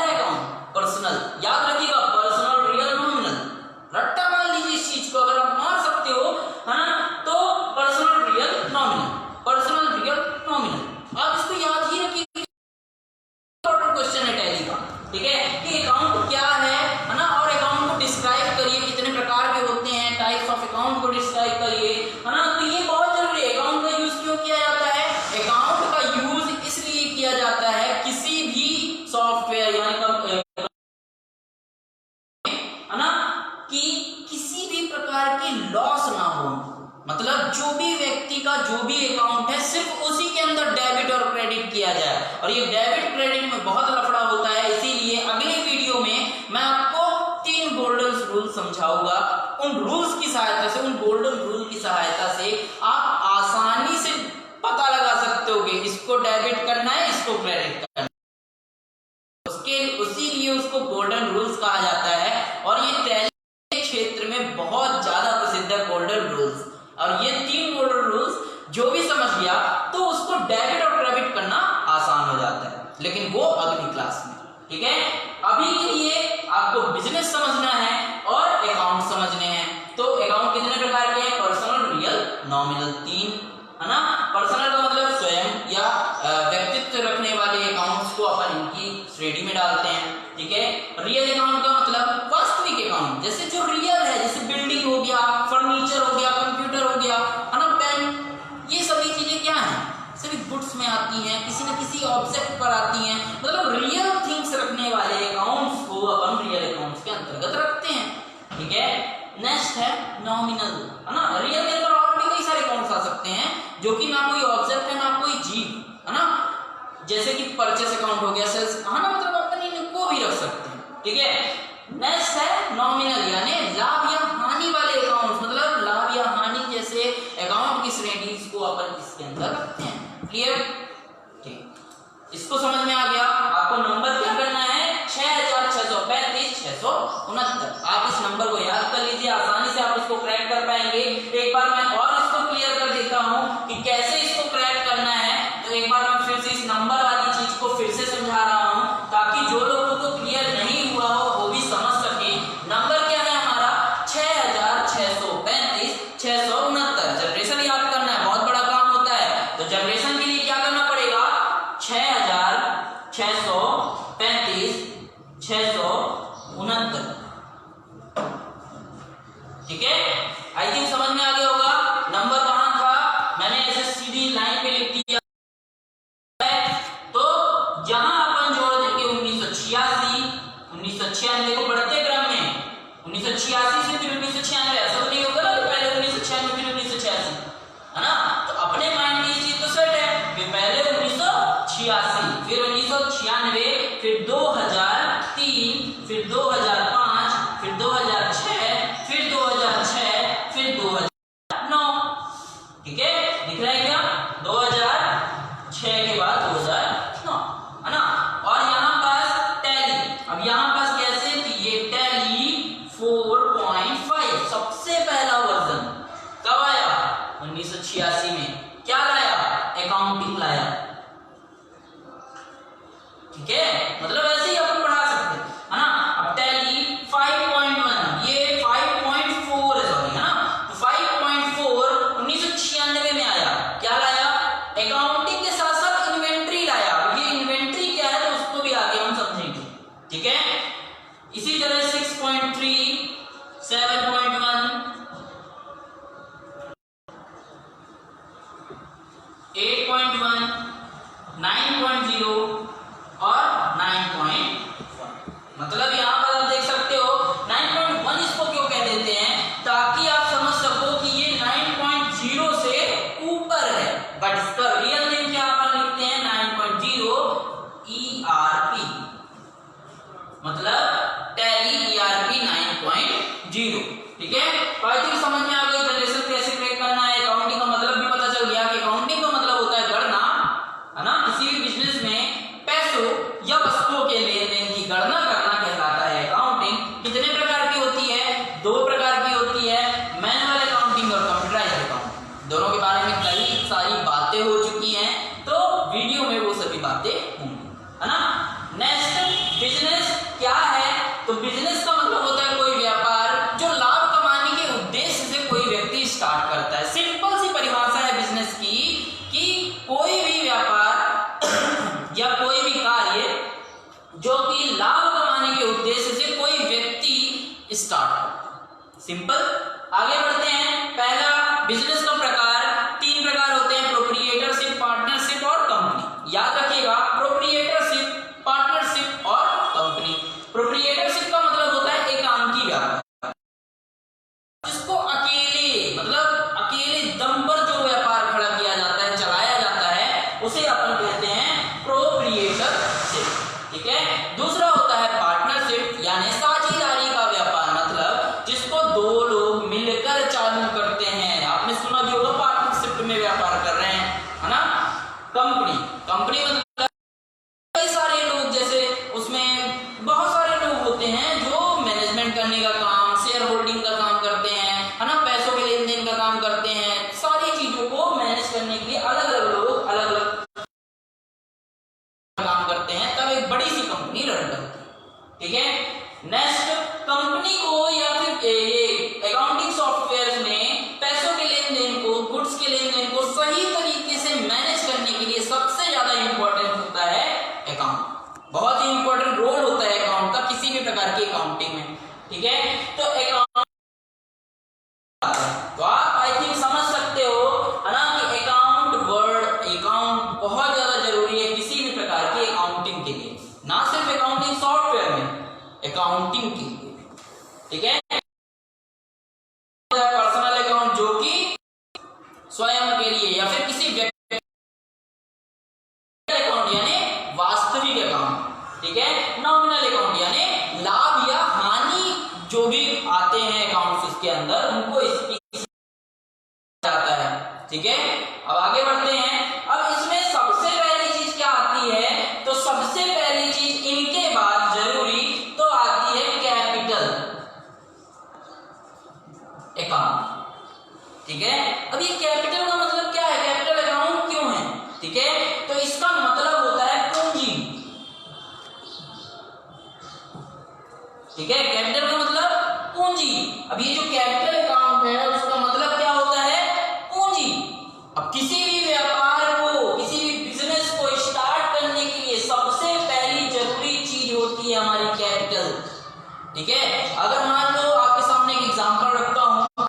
अकाउंट पर्सनल, याद रखिएगा, पर्सनल, रियल, नॉमिनल। रट्टा मार लीजिए इस चीज को, अगर आप मार सकते हो, है ना, तो personal, real, nominal, personal, real, nominal. आप इसको याद ही रखिए, इंपॉर्टेंट क्वेश्चन है टैली का, ठीक है, कि अकाउंट क्या है ना, और अकाउंट को डिस्क्राइब करिए, कितने प्रकार के होते हैं, टाइप्स ऑफ अकाउंट को डिस्क्राइब करिए, है ना। तो ये बहुत जरूरी है। अकाउंट का यूज क्यों किया जाता है? अकाउंट का यूज इसलिए किया जाता है किसी भी सॉफ्टवेयर यानी है ना, कि किसी भी प्रकार की लॉस ना हो। मतलब जो भी व्यक्ति का जो भी अकाउंट है, सिर्फ उसी के अंदर डेबिट और क्रेडिट किया जाए। और ये डेबिट क्रेडिट में बहुत लफड़ा होता है, इसीलिए अगले वीडियो में मैं आपको 3 गोल्डन रूल समझाऊंगा। उन रूल्स की सहायता से, उन गोल्डन रूल की सहायता से आप आसानी से पता लगा सकते हो कि इसको डेबिट करना है, इसको क्रेडिट करना है। उसीलिए उसको गोल्डन रूल्स कहा जाता है। और ये टैली क्षेत्र में बहुत ज्यादा प्रसिद्ध है गोल्डन रूल्स। और ये 3 गोल्डन रूल्स जो भी समझ गया तो उसको डेबिट और क्रेडिट करना आसान हो जाता है, लेकिन वो अगली क्लास में, ठीक है। अभी के लिए आपको बिजनेस समझना है और अकाउंट समझने हैं। तो अकाउंट कितने प्रकार के हैं? पर्सनल, रियल, नॉमिनल, 3, है ना। पर्सनल का मतलब स्वयं या व्यक्तित्व रखने वाले अकाउंट्स को अपन इनकी श्रेणी में डालते हैं, ठीक है। रियल अकाउंट का मतलब वास्तविक अकाउंट, जैसे जो रियल है, जैसे बिल्डिंग हो गया, फर्नीचर हो गया, कंप्यूटर हो गया, है ना, पेन, ये सभी चीजें क्या हैं? सभी गुड्स में आती हैं, किसी न किसी ऑब्जेक्ट पर आती हैं। मतलब रियल थिंग्स रखने वाले अकाउंट्स को अपन रियल अकाउंट्स के अंतर्गत रखते हैं, ठीक है। नेक्स्ट है नॉमिनल, है ना। रियल के अंदर और भी कई सारे अकाउंट्स आ सकते हैं जो कि ना कोई ऑब्जेक्ट है ना कोई जीव, है ना। जैसे कि परचेस अकाउंट हो गया, सेल्स, है ना, मतलब अपन इनको भी रख सकते हैं, ठीक है। नेक्स्ट है नॉमिनल यानी लाभ या हानि वाले अकाउंट्स, मतलब लाभ या हानि जैसे अकाउंट की श्रेणीज को अपन इसके अंदर रखते हैं। क्लियर? ठीक, इसको समझ में आ गया। आपको नंबर क्या करना है? 6635, 600 669। आप इस नंबर को याद कर लीजिए, आसानी से आप इसको क्रैक कर पाएंगे। एक बार मैं और इसको क्लियर कर देता हूं कि कैसे इसको क्रैक करना है। तो एक बार मैं फिर से इस नंबर वाली चीज को फिर से समझा रहा हूं ताकि जो लोगों को क्लियर नहीं हुआ हो वो भी समझ सके। नंबर क्या है हमारा 6635 669। जनरेशन याद करना है, बहुत बड़ा काम होता है। तो जनरेशन के लिए क्या करना पड़ेगा 6635 669। ठीक है, आई थिंक समझ में आ गया होगा। नंबर वहां था, मैंने ऐसे सीधी लाइन पे लिख दिया है। तो जहां अपन जोड़ देंगे 1986 1996 को बढ़ते क्रम में 1986 से फिर 1996, ऐसा तो नहीं होगा ना कि पहले 1996 फिर 1986, है ना। तो अपने माइंड में ये चीज तो सेट है कि पहले 1986 फिर 1996 फिर 2003 फिर 2005 फिर 2006 फिर 2006 फिर 2009। ठीक है, दिख रहा है क्या? 2006 के बाद 2009, है ना। और यहाँ पास टैली, अब यहाँ पास कैसे कि ये टैली 4.5 सबसे पहला वर्जन कब आया 1986 में। क्या लाया? अकाउंटिंग लाया। ठीक है, मतलब ऐसे ही अपन पढ़ा सकते हैं, है ना। अब टैली 5.1 ये 5.4 है, सॉरी, है ना। तो 5.4 1996 में आया। क्या लाया? अकाउंटिंग के साथ साथ इन्वेंट्री लाया। ये इन्वेंट्री क्या है तो उसको भी आगे हम समझेंगे। ठीक है, इसी तरह 6.3 7.1 8.1 9.0 और 9.1। मतलब यहां पर आप देख सकते हो 9.1 इसको क्यों कह देते हैं, ताकि आप समझ सको कि ये 9.0 से ऊपर है। बट इसका रियल नेम क्या अपन लिखते हैं 9.0 ERP, मतलब टैली ERP 9.0। ठीक है, तो आई थिंक समझ में आ गई जनरेशन कैसे क्रैक करना है। अकाउंटिंग का मतलब भी पता चल गया कि अकाउंटिंग का मतलब होता है गणना, है ना। किसी भी बिजनेस में पैसों या वस्तुओं के लेन देन की गणना करना कहलाता है अकाउंटिंग। कितने प्रकार की होती है? 2 प्रकार की होती है, मैनुअल अकाउंटिंग और कंप्यूटराइज्ड अकाउंटिंग। दोनों के बारे में कई सारी बातें हो चुकी हैं, तो वीडियो में वो सभी बातें होंगी, है ना। नेक्स्ट, बिजनेस क्या है? तो बिजनेस का मतलब होता है कोई व्यापार जो लाभ कमाने के उद्देश्य से कोई व्यक्ति स्टार्ट करता है। सिंपल सी परिभाषा है बिजनेस की कि कोई भी व्यापार या कोई भी कार्य जो कि लाभ कमाने के उद्देश्य से कोई व्यक्ति स्टार्ट करता है। सिंपल। आगे बढ़ते हैं। पहला, बिजनेस का प्रकार 3 प्रकार होते हैं, प्रोप्रिएटरशिप, पार्टनरशिप और कंपनी। याद रखिएगा, प्रोप्रिएटरशिप, पार्टनरशिप और कंपनी। प्रोप्रिएटरशिप का मतलब होता है एकांकी व्यापार, जिसको अकेले, मतलब अकेले दम पर जो व्यापार खड़ा किया जाता है, चलाया जाता है, उसे अपन कहते हैं प्रोप्रिएटरशिप। ठीक है। दूसरा होता है पार्टनरशिप, यानी साझेदारी का व्यापार, मतलब जिसको 2 लोग मिलकर चालू करते हैं। आपने सुना भी होगा पार्टनरशिप में व्यापार कर रहे हैं, है ना। कंपनी, कंपनी मतलब कई सारे लोग, जैसे उसमें बहुत सारे लोग होते हैं जो मैनेजमेंट करने का काम, शेयर होल्डिंग का काम करते हैं, है ना, पैसों के लेन देन का काम करते हैं। सारी चीजों को मैनेज करने के लिए अलग अलग लोग अलग अलग काम करते हैं, तब एक बड़ी सी कंपनी रन करती है। ठीक है। नेक्स्ट, कंपनी को या फिर ये अकाउंटिंग सॉफ्टवेयर में पैसों के लेन देन को, गुड्स के लेन देन को सही तरीके से मैनेज करने के लिए सबसे ज्यादा इंपॉर्टेंट होता है अकाउंट। बहुत ही इंपॉर्टेंट रोल होता है अकाउंट का किसी भी प्रकार की अकाउंटिंग में। ठीक है, तो अकाउंट, तो आप आई थिंक समझ सकते हो, है ना, कि अकाउंट वर्ड, अकाउंट बहुत ज्यादा जरूरी है किसी भी प्रकार की अकाउंटिंग के लिए, ना सिर्फ अकाउंटिंग सॉफ्टवेयर में, अकाउंटिंग के लिए। ठीक है, पर्सनल अकाउंट जो कि स्वयं के लिए या फिर किसी व्यक्ति, अकाउंट यानी वास्तविक अकाउंट। ठीक है, नॉमिनल अकाउंट यानी लाभ या हानि जो भी आते हैं अकाउंट्स उसके अंदर, उनको इसकी जाता है। ठीक है, अब आगे बढ़ते हैं। अब इसमें सबसे पहली चीज क्या आती है, तो सबसे पहली चीज इनके बाद जरूरी तो आती है कैपिटल। ठीक है। अब ये कैपिटल का मतलब क्या है, कैपिटल अकाउंट क्यों है, ठीक है, तो इसका मतलब होता है पूंजी, ठीक है, कैपिटल का मतलब पूंजी। अब ये जो कैपिटल अकाउंट है उसका मतलब क्या होता है, पूंजी। अब किसी भी व्यापार को, किसी भी बिजनेस को स्टार्ट करने के लिए सबसे पहली जरूरी चीज होती है हमारी कैपिटल, ठीक है। अगर मान लो आपके सामने एक एग्जांपल रखता हूं,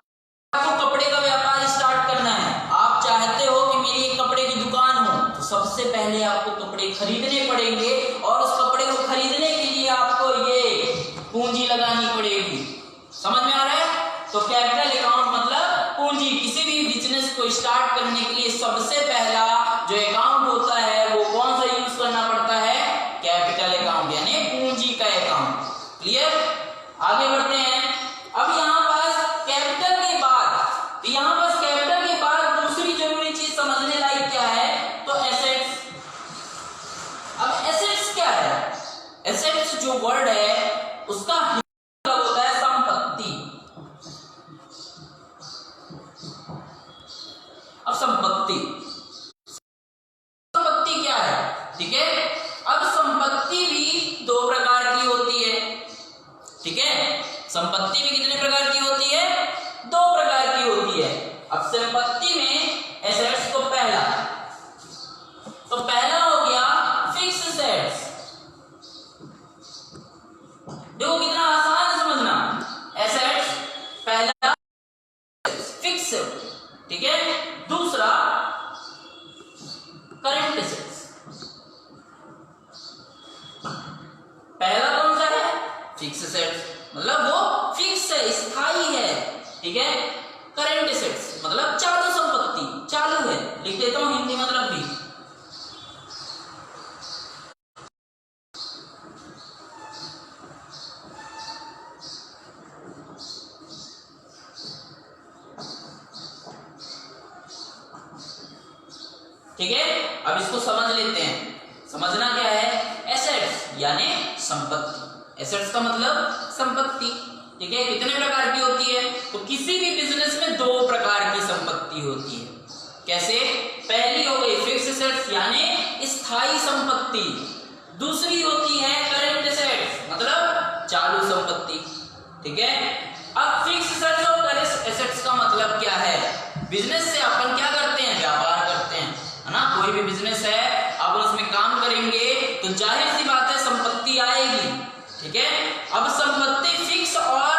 आपको कपड़े का व्यापार स्टार्ट करना है, आप चाहते हो कि मेरी एक कपड़े की दुकान हो, तो सबसे पहले आपको कपड़े खरीदने पड़ेंगे और उस कपड़े को खरीदने के लिए आपको ये पूंजी लगानी पड़ेगी। समझ में आ रहा है? तो कैपिटल अकाउंट मतलब पूंजी। किसी भी बिजनेस को स्टार्ट करने के लिए सबसे पहला जो अकाउंट होता है वो कौन सा यूज करना पड़ता है, कैपिटल अकाउंट, यानी पूंजी का अकाउंट। क्लियर? आगे बढ़ते हैं। अब यहाँ पास कैपिटल के बाद, तो यहाँ पास कैपिटल के बाद दूसरी जरूरी चीज समझने लायक क्या है, तो एसेट्स। अब एसेट्स क्या है, एसेट्स जो वर्ड है उसका मतलब होता है संपत्ति। अब संपत्ति क्या है, ठीक है। अब संपत्ति भी दो प्रकार की होती है, ठीक है। संपत्ति भी कितने प्रकार की होती है, दो प्रकार की होती है। अब संपत्ति में एसेट्स को पहला, तो पहला हो गया फिक्स एसेट्स। देखो कितना आसान है समझना, एसेट्स पहला फिक्स, ठीक है। दूसरा करंट एसेट्स। पहला कौन सा है, फिक्स एसेट्स, मतलब वो फिक्स है, स्थायी है, ठीक है। करंट एसेट्स मतलब चालू संपत्ति, चालू है, लिख देता हूं हिंदी मतलब भी। ठीक है, अब इसको समझ लेते हैं। समझना क्या है, एसेट्स यानी संपत्ति। एसेट्स का मतलब संपत्ति, ठीक है। कितने प्रकार की होती है, तो किसी भी बिजनेस में दो प्रकार की संपत्ति होती है। कैसे, पहली हो गई फिक्स एसेट्स यानी स्थायी संपत्ति, दूसरी होती है करंट एसेट्स मतलब चालू संपत्ति, ठीक है। अब फिक्स एसेट्स और करंट एसेट्स का मतलब क्या है, बिजनेस से अपन क्या करते हैं, व्यापार करते हैं, है ना। कोई भी बिजनेस है, आप उसमें काम करेंगे तो जाहिर सी बात है संपत्ति आएगी, ठीक है। अब संपत्ति फिक्स और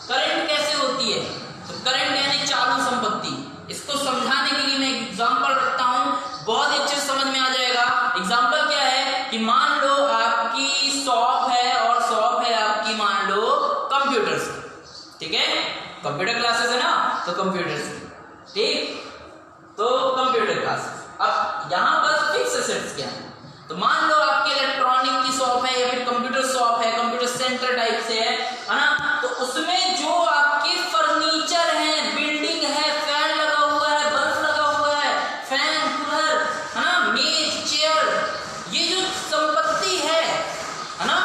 करंट कैसे होती है, तो करंट यानी चालू संपत्ति। इसको समझाने के लिए मैं एक एग्जांपल रखता हूं, बहुत अच्छे से समझ में आ जाएगा। एग्जांपल क्या है कि मान लो आपकी शॉप है और शॉप है आपकी मान लो कंप्यूटर्स, ठीक है। कंप्यूटर क्लासेस है ना, तो कंप्यूटर्स, ठीक, तो कंप्यूटर क्लास। अब यहां पर फिक्स एसेट्स क्या है, तो मान लो आपकी इलेक्ट्रॉनिक की शॉप है या फिर कंप्यूटर शॉप है, कंप्यूटर सेंटर टाइप से है ना, तो उसमें जो आपके फर्नीचर है, बिल्डिंग है, फैन लगा हुआ है, बल्ब लगा हुआ है, फैन, कूलर, है ना, मेज, चेयर, ये जो संपत्ति है ना,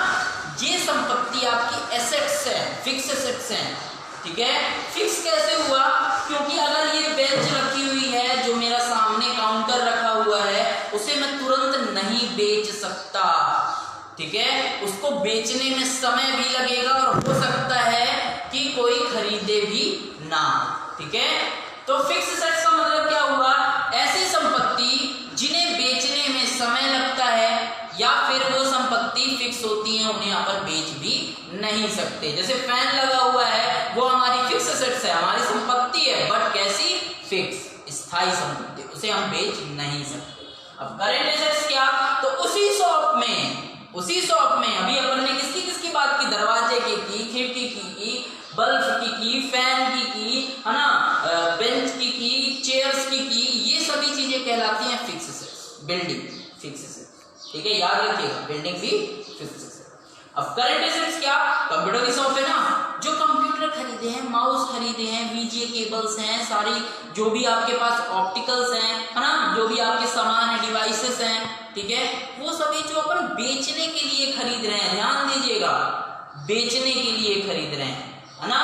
ये संपत्ति आपकी एसेट्स है, फिक्स एसेट्स है, ठीक है। फिक्स कैसे हुआ, क्योंकि अगर ये बेंच रखी हुई है, जो मेरा सामने काउंटर रखा हुआ है, उसे मैं तुरंत नहीं बेच सकता, ठीक है। उसको बेचने में समय भी लगेगा और हो सकता है कि कोई खरीदे भी ना, ठीक है। तो फिक्स एसेट्स का मतलब क्या हुआ, ऐसी संपत्ति जिन्हें बेचने में समय लगता है या फिर वो संपत्ति फिक्स होती है, उन्हें यहाँ पर बेच भी नहीं सकते। जैसे फैन लगा हुआ है, वो हमारी फिक्स एसेट्स है, हमारी संपत्ति है, बट कैसी, फिक्स, स्थायी संपत्ति, उसे हम बेच नहीं सकते। अब करंट एसेट्स क्या, तो उसी शॉप में अभी अपन ने किसकी बात की, दरवाजे की, खिड़की की, बल्ब की, फैन की, है ना, बेंच की, चेयर्स की, ये सभी चीजें कहलाती हैं fix assets. Building fix assets, ठीक है, याद रखिएगा, बिल्डिंग भी फिक्स एसेट्स। अब करंट एसेट्स क्या, कंप्यूटर की शॉप है ना, जो कंप्यूटर खरीदे हैं, माउस खरीदे हैं, वीजीए केबल्स हैं, सारी जो भी आपके पास ऑप्टिकल्स हैं, है ना, जो भी आपके सामान है, डिवाइसेस हैं, ठीक है, वो सभी जो अपन बेचने के लिए खरीद रहे हैं, ध्यान दीजिएगा, बेचने के लिए खरीद रहे हैं, है ना,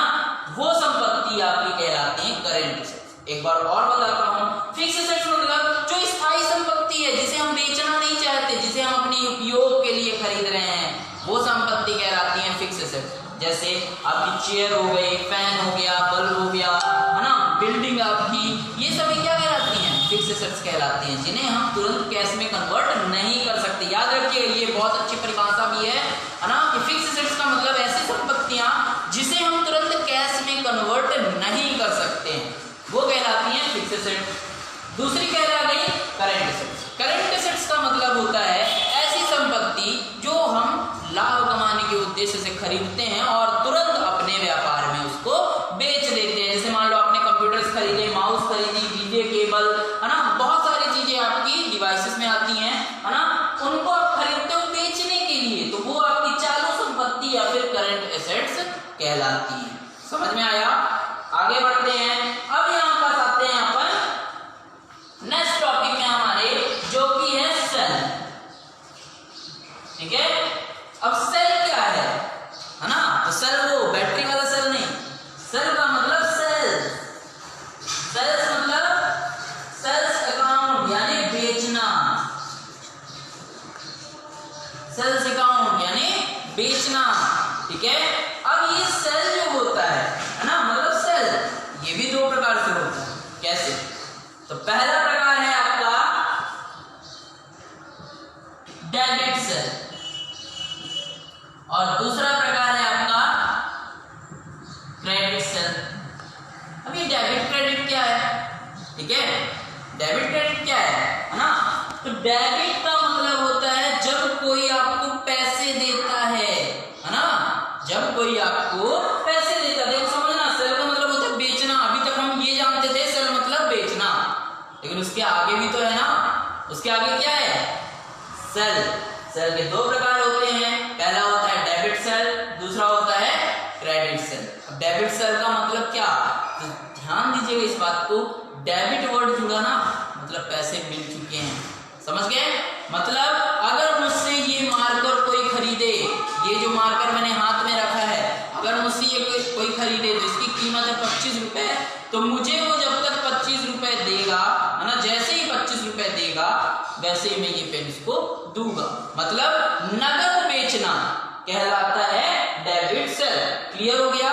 वो संपत्ति संपत्ति आपकी कहलाती है करंट एसेट्स। एक बार और बताता हूँ, फिक्स एसेट्स मतलब जो स्थायी संपत्ति है, जिसे हम बेचना नहीं चाहते, जिसे हम अपने उपयोग के लिए खरीद रहे हैं, वो संपत्ति कहलाती है फिक्स एसेट्स। जैसे आपकी चेयर हो गई, फैन हो गया, बल्ब हो गया, है ना, बिल्डिंग आपकी, ये सभी क्या कहलाती हैं? फिक्स एसेट्स कहलाती हैं, जिन्हें हम तुरंत कैश में कन्वर्ट नहीं कर सकते। याद रखिए, ये बहुत अच्छी परिभाषा भी है ना, कि फिक्स एसेट्स का मतलब ऐसी संपत्तियां जिसे हम तुरंत कैश में कन्वर्ट नहीं कर सकते हैं, वो कहलाती हैं फिक्स एसेट्स। दूसरी कहला गई करंट एसेट्स। करंट एसेट्स का मतलब होता है ऐसी संपत्ति जो हम लाभ कमाने के उद्देश्य से खरीदते हैं और तुरंत अपने व्यापार में उसको बेच देते हैं। जैसे मान लो आपने कंप्यूटर्स खरीदे, माउस खरीदी, डीजे केबल, है ना, बहुत सारी चीजें आपकी डिवाइसेस में आती हैं, है ना, उनको आप खरीदते हो बेचने के लिए, तो वो आपकी चालू संपत्ति या फिर करंट एसेट्स कहलाती है। समझ में आया? आगे बढ़ते हैं। अब यहाँ पास आते हैं अपन नेक्स्ट टॉपिक में हमारे, जो कि है सेल। ठीक है, अब सेल क्या है ना, तो सेल वो बैटरी वाला सेल नहीं, सेल का मतलब सेल्स। सेल्स मतलब सेल्स अकाउंट यानी बेचना, सेल्स अकाउंट यानी बेचना। ठीक है, अब ये सेल जो होता है ना, मतलब सेल, ये भी दो प्रकार से होता है। कैसे? तो पहला प्रकार है आपका डेबिट सेल और दूसरा प्रकार है आपका क्रेडिट सेल। अब ये डेबिट क्रेडिट क्या है? ठीक है, डेबिट क्रेडिट क्या है ना, तो डेबिट का मतलब होता है जब कोई आपको पैसे देता है ना, जब कोई आपको पैसे देता है। देखो समझना, सेल का मतलब होता है बेचना। अभी तक हम ये जानते थे सेल मतलब बेचना, लेकिन उसके आगे भी तो है ना, उसके आगे क्या है? सेल। सेल के दो प्रकार होते हैं, पहला होता है डेबिट सेल, दूसरा होता है क्रेडिट सेल। अब डेबिट सेल का मतलब क्या, तो ध्यान दीजिएगा इस बात को, डेबिट वर्ड जुड़ा ना, मतलब पैसे मिल चुके हैं। समझ गए? मतलब अगर मुझसे ये मार्कर कोई खरीदे, ये जो मार्कर मैंने हाथ में रखा है, अगर मुझसे ये कोई खरीदे तो इसकी कीमत है 25 रुपए, तो मुझे वो जब तक 25 रुपए देगा, है ना, जैसे ही 25 रुपए देगा वैसे ही मैं ये पेन इसको दूंगा। मतलब नगद बेचना कहलाता है डेबिट सेल। क्लियर हो गया?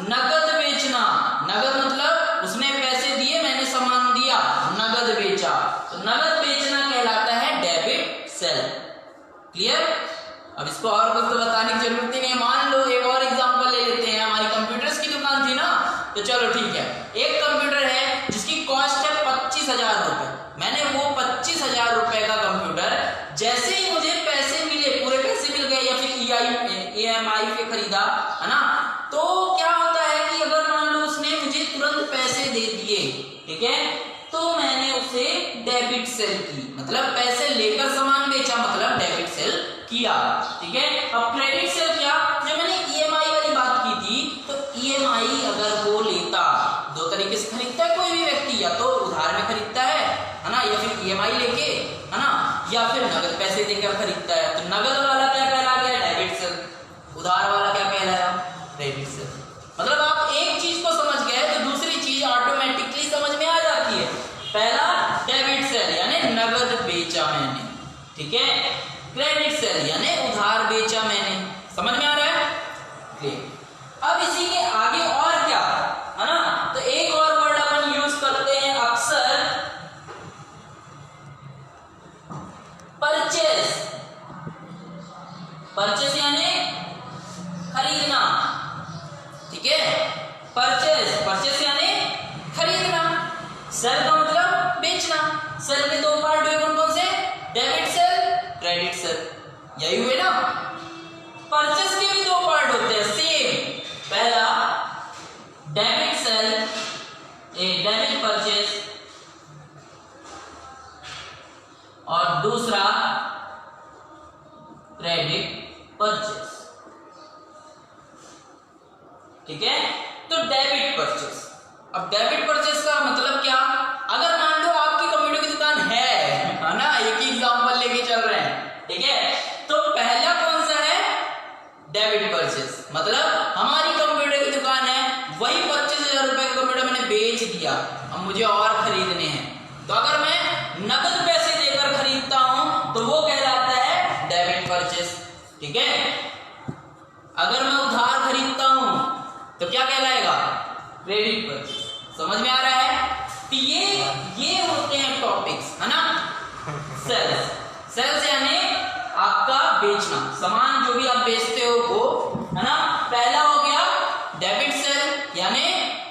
नगद बेचना, नगद मतलब उसने पैसे दिए, मैंने सामान दिया, नगद बेचा, तो नगद बेचना कहलाता है डेबिट सेल। क्लियर? अब इसको और कुछ तो बताने की जरूरत ही नहीं। मान लो एक और एग्जांपल ले लेते हैं, हमारी कंप्यूटर्स की दुकान थी ना, तो चलो ठीक है, एक कंप्यूटर है जिसकी कॉस्ट है 25,000 रुपए। मैंने वो 25,000 रुपए का कंप्यूटर जैसे ही मुझे पैसे मिले, पूरे पैसे मिल गए या फिर EMI पे खरीदा, है ना, तो क्या होता है कि अगर मान लो उसने मुझे तुरंत पैसे दे दिए, ठीक है, तो मैंने उसे डेबिट सेल की, मतलब पैसे लेकर सामान बेचा, मतलब डेबिट सेल किया। ठीक है, अब क्रेडिट सेल क्या, जो मैंने EMI वाली बात की थी, तो EMI अगर वो लेता, दो तरीके से खरीदता है कोई भी व्यक्ति, या तो उधार में खरीदता है ना, या फिर EMI लेके, है ना, या फिर नगद पैसे देकर खरीदता है, तो नगद वाला क्या कहला गया? Debit sale. उधार वाला क्या कहलाया? Credit sale. मतलब आप एक चीज को समझ गए तो दूसरी चीज ऑटोमेटिकली समझ में आ जाती है। पहला डेबिट सेल यानी नगद बेचा मैंने, ठीक है, क्रेडिट सेल यानी उधार बेचा मैंने। समझ में आ रहा है? अब इसी के आगे और क्या है ना, तो एक और वर्ड अपन यूज करते हैं अक्सर, परचेज। परचेज यानी खरीदना, ठीक है, परचेज, परचेज यानी खरीदना। सेल का मतलब बेचना। सेल के दो पार्ट हुए, कौन कौन से? डेबिट सेल, क्रेडिट सेल, यही हुए ना। परचेज के भी दो पार्ट होते हैं सेम, पहला डेबिट सेल, एक डेबिट परचेज, और दूसरा क्रेडिट परचेज। ठीक है, तो डेबिट परचेज। अब डेबिट परचेज का मतलब क्या, अगर मान लो आपकी कंप्यूटर की दुकान है ना, एक ही एग्जांपल लेके चल रहे हैं, ठीक है, तो पहला कौन सा है? Debit purchase. मतलब हमारी कंप्यूटर की दुकान है, वही 25,000 रुपए किया, अब मुझे और खरीदने हैं, तो अगर मैं नकद पैसे देकर खरीदता हूं तो वो कहलाता है डेबिट परचेस। ठीक है, अगर मैं उधार खरीदता हूं तो क्या कहलाएगा, क्रेडिट परचेस। समझ में आ रहा है? तो ये होते हैं टॉपिक्स, है ना। सेल्स, सेल्स यानी आपका बेचना, सामान जो भी आप बेचते हो वो, है ना। पहला हो गया डेबिट सेल यानी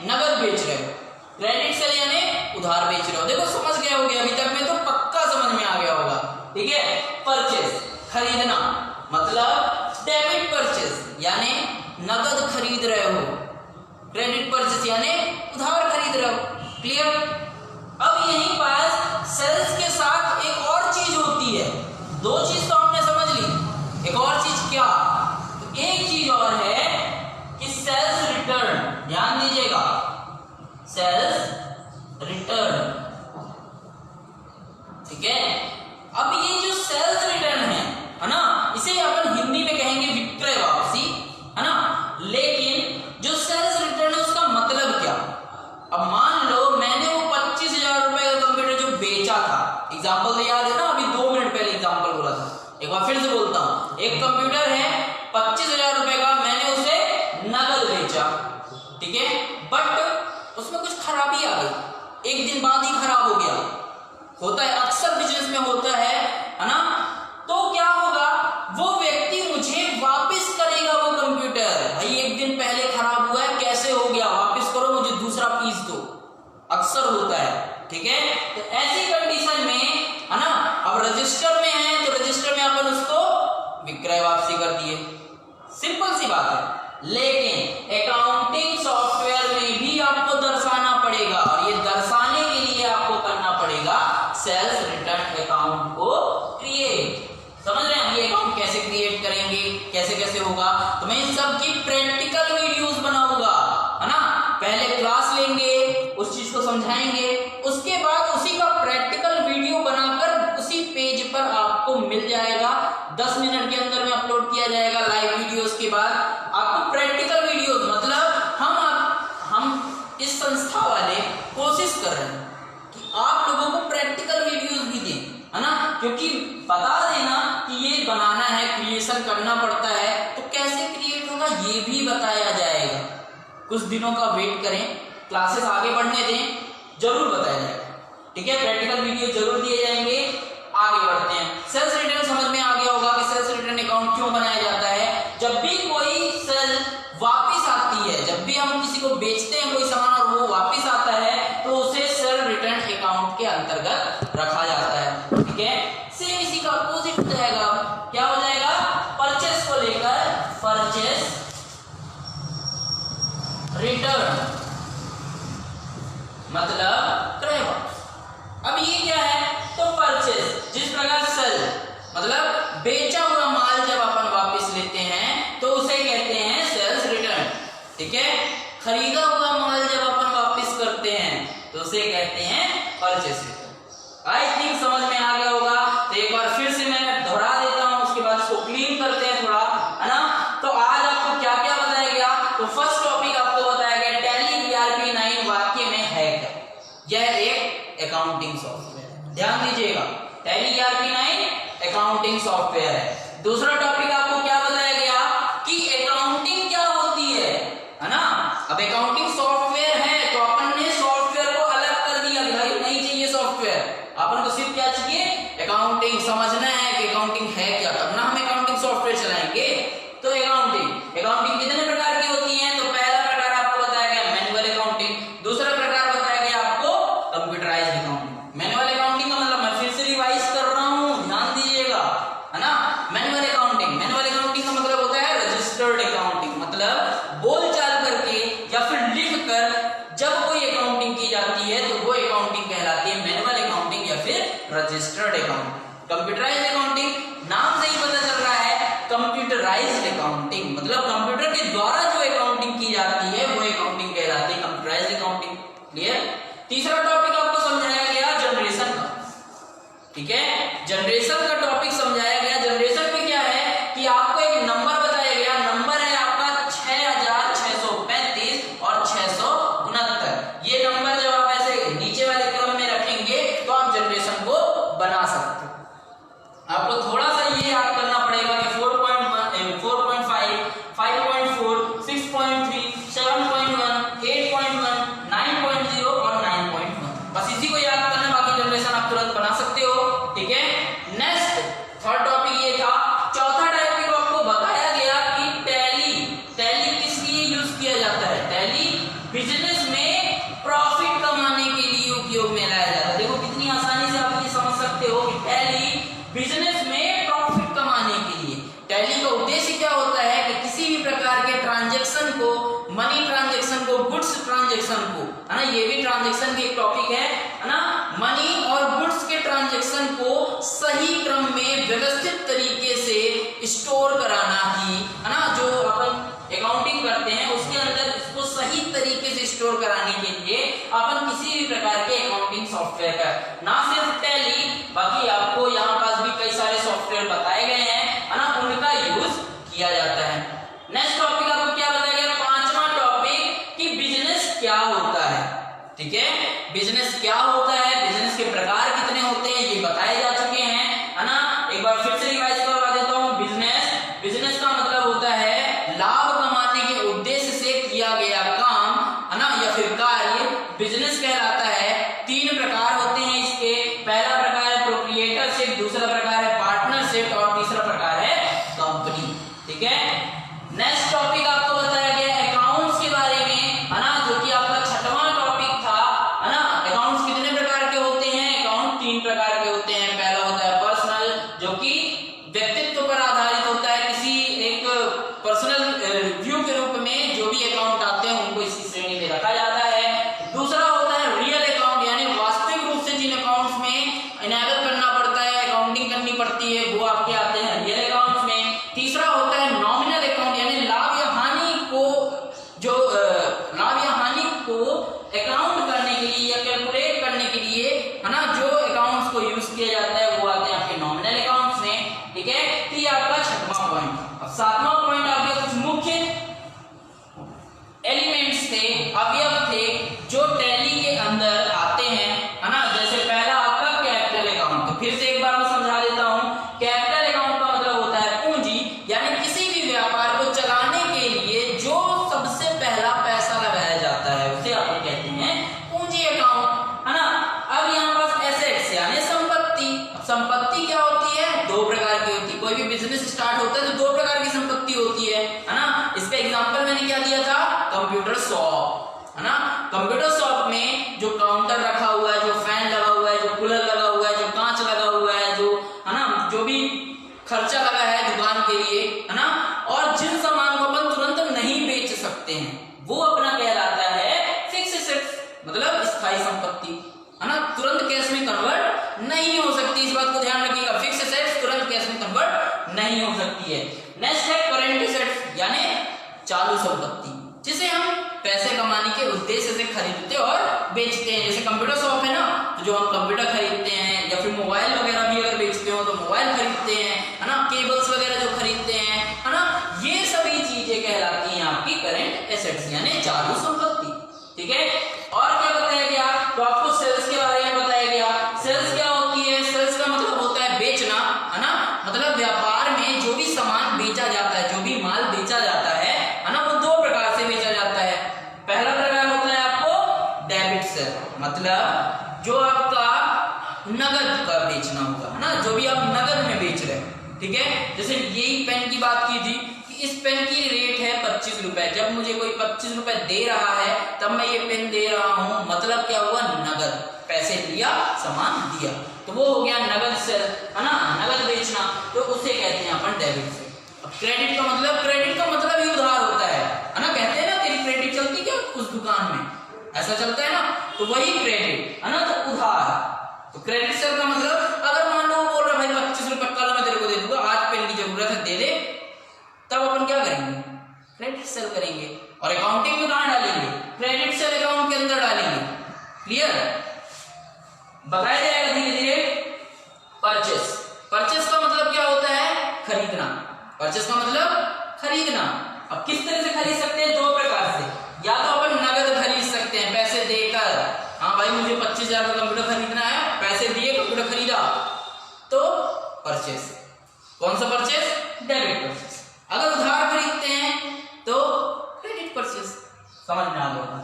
नगद बेच रहे हो, क्रेडिट सेल यानी उधार बेच रहे हो। देखो समझ गए होगे अभी तक में, तो पक्का समझ में आ गया होगा। ठीक है, परचेस खरीदना मतलब डेबिट परचेस यानी नगद खरीद रहे हो, क्रेडिट परचेस यानी उधार खरीद रहे हो। क्लियर? अब यहीं पास सेल्स के साथ एक और चीज होती है, दो चीज तो हमने समझ ली, एक और चीज क्या, तो एक चीज और है कि सेल्स रिटर्न, ध्यान दीजिएगा, सेल्स रिटर्न। ठीक है, अब ये जो सेल्स रिटर्न है ना, इसे अपन हिंदी में कहेंगे विक्रय वापसी, है ना। लेकिन जो सेल्स रिटर्न है उसका मतलब क्या? अब मान लो मैंने वो 25,000 रुपए का कंप्यूटर जो बेचा था, एग्जाम्पल तो याद है ना, अभी 2 मिनट पहले एग्जाम्पल बोला था, एक बार फिर से बोलता हूं। एक कंप्यूटर है 25,000 रुपए का, मैंने उसे नगद बेचा, ठीक है, बट उसमें कुछ खराबी आ गई, एक दिन बाद ही खराब हो गया, होता है अक्सर बिजनेस में होता है ना। तो क्या होगा, वो व्यक्ति मुझे वापस करेगा वो कंप्यूटर, भाई एक दिन पहले खराब हुआ है, कैसे हो गया, वापस करो, मुझे दूसरा पीस दो, अक्सर होता है। ठीक है, तो ऐसी कंडीशन में, है ना, अब रजिस्टर में है तो रजिस्टर में अपन उसको विक्रय वापसी कर दिए, सिंपल सी बात है। लेकिन अकाउंटिंग सॉफ्टवेयर में भी आपको दर्शाना पड़ेगा, और ये दर्शाने के लिए आपको करना पड़ेगा सेल्स रिटर्न अकाउंट को क्रिएट। समझ रहे हैं ये अकाउंट कैसे क्रिएट करेंगे, कैसे कैसे होगा, तो मैं इन सब की प्रैक्टिकल वीडियोस बनाऊंगा, है ना। पहले क्लास लेंगे, उस चीज को समझाएंगे, उसके बाद उसी का प्रैक्टिकल वीडियो बनाकर उसी पेज पर आपको मिल जाएगा, 10 मिनट के अंदर में अपलोड किया जाएगा लाइव वीडियोस के बाद आपको प्रैक्टिकल वीडियोस। मतलब हम इस संस्था वाले कोशिश कर रहे हैं कि आप लोगों को प्रैक्टिकल वीडियोस भी दें, है ना, क्योंकि बता देना कि ये बनाना है, क्रिएशन करना पड़ता है, तो कैसे क्रिएट होगा ये भी बताया जाएगा। कुछ दिनों का वेट करें, क्लासेस आगे बढ़ने दें, जरूर बताया जाएगा। ठीक है, प्रैक्टिकल वीडियो जरूर दिए जाएंगे। आगे बढ़ते हैं, सेल्स रिटर्न समझ में आ गया होगा कि सेल्स रिटर्न अकाउंट क्यों बनाया जाता है। जब भी कोई सेल वापिस आती है, जब भी हम किसी को बेचते हैं कोई सामान और वो वापिस आता है, तो उसे सेल रिटर्न अकाउंट के अंतर्गत रखा जाता है। ठीक है, सेम इसी का अपोजिट हो जाएगा, क्या हो जाएगा, परचेस को लेकर परचेस रिटर्न मतलब क्रय वापसी। अब ये क्या है, तो परचेस, जिस प्रकार सेल मतलब बेचा हुआ माल जब अपन वापस लेते हैं तो उसे कहते हैं सेल्स रिटर्न। ठीक है, खरीदा हुआ माल जब अपन वापस करते हैं तो उसे कहते हैं परचेस रिटर्न। आई थिंक समझ में आ गया होगा, तो एक बार फिर से मैं दोहरा देता हूं, उसके बाद इसको क्लीन करते हैं थोड़ा, है ना। तो आज आपको क्या क्या बताया गया, तो फर्स्ट टॉपिक आपको बताया गया टैली ईआरपी 9 वाक्य में है क्या, यह एक अकाउंटिंग सॉफ्टवेयर है, ध्यान दीजिएगा, टैली ईआरपी 9 अकाउंटिंग सॉफ्टवेयर है। दूसरा टॉपिक आपको क्या बताया गया कि अकाउंटिंग क्या होती है ना। अब अकाउंटिंग सॉफ्टवेयर है तो अपन ने सॉफ्टवेयर को अलग कर दिया, भाई नहीं चाहिए सॉफ्टवेयर, अपन को सिर्फ क्या चाहिए, अकाउंटिंग समझना है कि अकाउंटिंग है क्या, तब ना हम अकाउंटिंग सॉफ्टवेयर चलाएंगे। तो अकाउंटिंग कितने प्रकार की होती है, तो पहला प्रकार आपको बताया गया मैनुअल अकाउंटिंग, दूसरा प्रकार बताया गया आपको कंप्यूटराइज्ड अकाउंटिंग। मैनुअल अकाउंटिंग का मतलब मैं फिर से रिवाइज कर रहा हूं, ध्यान दीजिएगा, है ना। मैनुअल अकाउंटिंग का मतलब होता है रजिस्टर्ड अकाउंटिंग, मतलब बोलचाल करके या फिर लिख कर जब कोई अकाउंटिंग की जाती है तो वो अकाउंटिंग कहलाती है मैनुअल अकाउंटिंग या फिर रजिस्टर्ड अकाउंटिंग। कंप्यूटराइज्ड अकाउंटिंग, नाम से ही पता चल रहा है कंप्यूटराइज्ड अकाउंटिंग, मतलब कंप्यूटर के द्वारा जो अकाउंटिंग की जाती है वो अकाउंटिंग कहलाती है कंप्यूटराइज्ड अकाउंटिंग। क्लियर? तीसरा टॉपिक आपको समझाया गया जनरेशन का। ठीक है, जनरेशन का टॉपिक समझाया गया। जनरेशन में क्या है कि आपको एक नंबर बताया गया, नंबर है आपका 6635 और 669। ये नंबर जब आप बिजनेस में प्रॉफिट कमाने के लिए उपयोग में लाया जाता है। देखो कितनी आसानी से आप ये समझ सकते हो कि टैली बिजनेस में प्रॉफिट कमाने के लिए। टैली का उद्देश्य क्या होता है कि किसी भी प्रकार के ट्रांजैक्शन को, मनी ट्रांजैक्शन को, गुड्स ट्रांजैक्शन को, है ना, ये भी ट्रांजैक्शन की एक टॉपिक है ना, मनी और गुड्स के ट्रांजैक्शन को सही क्रम में व्यवस्थित तरीके से स्टोर कराना ही, है ना, जो अपन अकाउंटिंग करते हैं उसके अंदर इसको सही तरीके से स्टोर कराने के लिए अपन किसी भी प्रकार के अकाउंटिंग सॉफ्टवेयर का, ना सिर्फ टैली, बाकी आपको यहाँ पास भी कई सारे सॉफ्टवेयर बताए गए हैं, है ना, उनका यूज किया जाता है। नेक्स्ट टॉपिक आपको क्या बताया गया, पांचवा टॉपिक कि बिजनेस क्या होता है। ठीक है, बिजनेस क्या होता है, बिजनेस के प्रकार कितने होते हैं ये बताए जा चुके हैं, है ना। एक बार फिर से रिवाइज करवा देता हूँ। बिजनेस का मतलब होता है लाभ कमाने के उद्देश्य से किया गया काम, है ना, या फिर कार्य बिजनेस कहलाता है। तीन प्रकार होते हैं इसके। पहला प्रकार है प्रोप्रिएटरशिप, दूसरा प्रकार है पार्टनरशिप और तीसरा प्रकार है कंपनी। ठीक है, नेक्स्ट टॉपिक आपको बताया गया अकाउंट्स के बारे में, है ना, जो कि आपका छठवां टॉपिक था, है ना। अकाउंट्स कितने प्रकार के होते हैं, अकाउंट तीन प्रकार के होते हैं। पहला होता है पर्सनल, जो कि व्यक्तित्व पर आधारित होता है, किसी एक पर्सनल रिव्यू के रूप में जो भी अकाउंट आते हैं उनको इसी श्रेणी में रखा जाता है। दूसरा होता है रियल अकाउंट, यानी वास्तविक रूप से जिन अकाउंट्स में इनेबल करना पड़ता है, अकाउंटिंग करनी पड़ती है, वो आपके आते हैं रियल अकाउंट्स में। तीसरा होता है नॉमिनल अकाउंट, यानी लाभ या हानि को, जो लाभ या हानि को अकाउंट करने के लिए या कैलकुलेट करने के लिए, है ना, जो अकाउंट्स को यूज किया जाता है वो आते हैं आपके नॉमिनल अकाउंट्स में। ठीक है, तो ये आपका छठवां पॉइंट। अब सातवां पॉइंट आपके कुछ मुख्य एलिमेंट्स थे, अवयव थे जो टैली के अंदर आते हैं, है ना। जैसे पहला आपका कैपिटल अकाउंट। तो फिर से एक बार मैं समझा देता हूं। कैपिटल अकाउंट का मतलब होता है पूंजी, यानी किसी भी व्यापार को चलाने के लिए जो सबसे पहला पैसा लगाया जाता है उसे आप कहते हैं पूंजी अकाउंट, है ना। अब यहाँ पास एसेट्स यानी संपत्ति। संपत्ति क्या होती है, दो प्रकार की होती है। कोई भी बिजनेस स्टार्ट होता है तो दो प्रकार की संपत्ति होती है ना। इसका एग्जांपल मैंने क्या दिया था, कंप्यूटर शॉप, है ना। कंप्यूटर शॉप में जो काउंटर रखा हुआ है, जो फैन लगा हुआ है, जो कूलर लगा हुआ है, जो कांच लगा हुआ है, जो, है ना, जो भी खर्चा लगा है दुकान के लिए, है ना, और जिन सामान को अपन तुरंत नहीं बेच सकते हैं वो अपना कहलाता है फिक्स एसेट्स, मतलब स्थायी संपत्ति, है ना। तुरंत कैश में कन्वर्ट नहीं हो सकती, इस बात को ध्यान रखिएगा। फिक्स एसेट्स तुरंत कैश में कन्वर्ट नहीं हो सकती है। नेक्स्ट है करेंट एसेट्स, यानी चालू संपत्ति, जिसे हम पैसे कमाने के उद्देश्य से खरीदते और बेचते हैं। जैसे कंप्यूटर शॉप है ना, तो जो हम कंप्यूटर खरीदते हैं, या फिर मोबाइल वगैरह भी अगर बेचते हो तो मोबाइल खरीदते हैं, है ना, केबल्स वगैरह जो खरीदते हैं, है ना, ये सभी चीजें कहलाती हैं आपकी करेंट एसेट्स, यानी चालू संपत्ति। ठीक है, और क्या बताया गया, तो आपको सेल्स के बारे में बताया गया। सेल्स क्या होती है, सेल्स का मतलब होता है बेचना, है ना, मतलब व्यापार में जो भी सामान बेचा जाता है, जो भी माल बेचा जाता है ना, वो दो प्रकार से बेचा जाता है। पहला प्रकार होता है आपको डेबिट सेल, मतलब जो आपका नगद का बेचना होगा, है ना, जो भी आप नगद में बेच रहे हैं। ठीक है, जैसे यही पेन की बात की थी कि इस पेन की रेट है 25 रुपए, जब मुझे कोई 25 रुपए दे रहा है तब मैं ये पेन दे रहा हूं, मतलब क्या हुआ, नगद, पैसे लिया सामान दिया, तो वो हो गया नगद सेल, है ना, नगद बेचना, तो उसे कहते हैं अपन डेबिट सेल। अब क्रेडिट का मतलब ही उधार होता है ना, कहते हैं ना तेरी क्रेडिट चलती क्या उस दुकान में, ऐसा चलता है ना, तो वही क्रेडिट, है ना, तो उधार। तो क्रेडिट सेल का मतलब, अगर मान लो बोल रहा भाई 25 रुपए कल मैं तेरे को दे दूंगा, आज पेन की जरूरत है दे दे, तब अपन क्या करेंगे, क्रेडिट सेल करेंगे। और अकाउंटिंग में कहां डालेंगे, क्रेडिट सेल अकाउंट के अंदर डालेंगे। क्लियर, बताया जाएगा धीरे धीरे। परचेस, परचेस का मतलब क्या होता है, खरीदना। परचेस का मतलब खरीदना। अब किस तरह से खरीद सकते हैं, दो प्रकार से, या तो अपन नगद खरीद सकते हैं पैसे देकर, हाँ भाई मुझे 25,000 का कंप्यूटर खरीदना है, पैसे दिए कंप्यूटर खरीदा, तो परचेस। कौन सा परचेस, डेबिट परचेस। अगर उधार खरीदते हैं तो क्रेडिट परचेस। समझ में आ गया।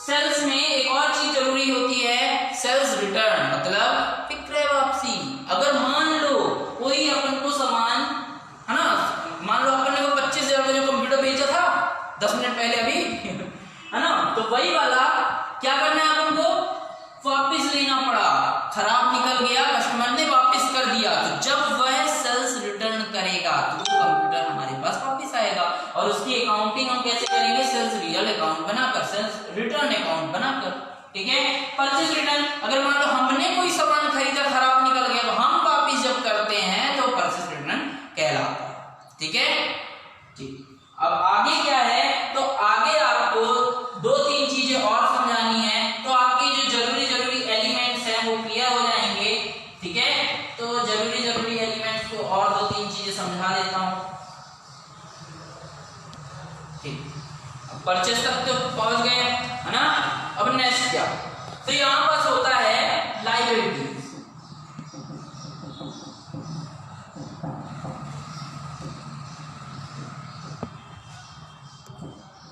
सेल्स में एक और चीज जरूरी होती है, सेल्स रिटर्न, मतलब विक्रय वापसी। अगर मान लो कोई अपन को सामान, है ना, मान लो अपन ने 25,000 का जो कंप्यूटर बेचा था 10 मिनट पहले अभी है ना। तो वही वाला क्या करना है अपन को, वापिस लेना पड़ा, खराब निकल गया, कस्टमर ने वापस कर दिया, तो जब वह सेल्स रिटर्न करेगा तो कंप्यूटर हमारे पास वापस आएगा और उसकी अकाउंटिंग हम कैसे करेंगे, सेल्स रियल अकाउंट बनाकर, सेल्स रिटर्न अकाउंट बनाकर, ठीक है। परचेज रिटर्न, अगर मान लो हमने कोई सामान खरीदा खराब निकल गया तो हम वापस जब करते हैं तो परचेज रिटर्न कहलाता है, ठीक है। ठीक, अब आगे क्या है, तो आगे आपको 2-3 चीजें और समझानी है, तो आपकी जो जरूरी एलिमेंट्स हैं वो क्लियर हो जाएंगे, ठीक है। तो जरूरी एलिमेंट्स को और 2-3 चीजें समझा देता हूं, ठीक। परचेस तक तो पहुंच गए, है ना। अब नेक्स्ट क्या, तो यहां पास होता है लायबिलिटी।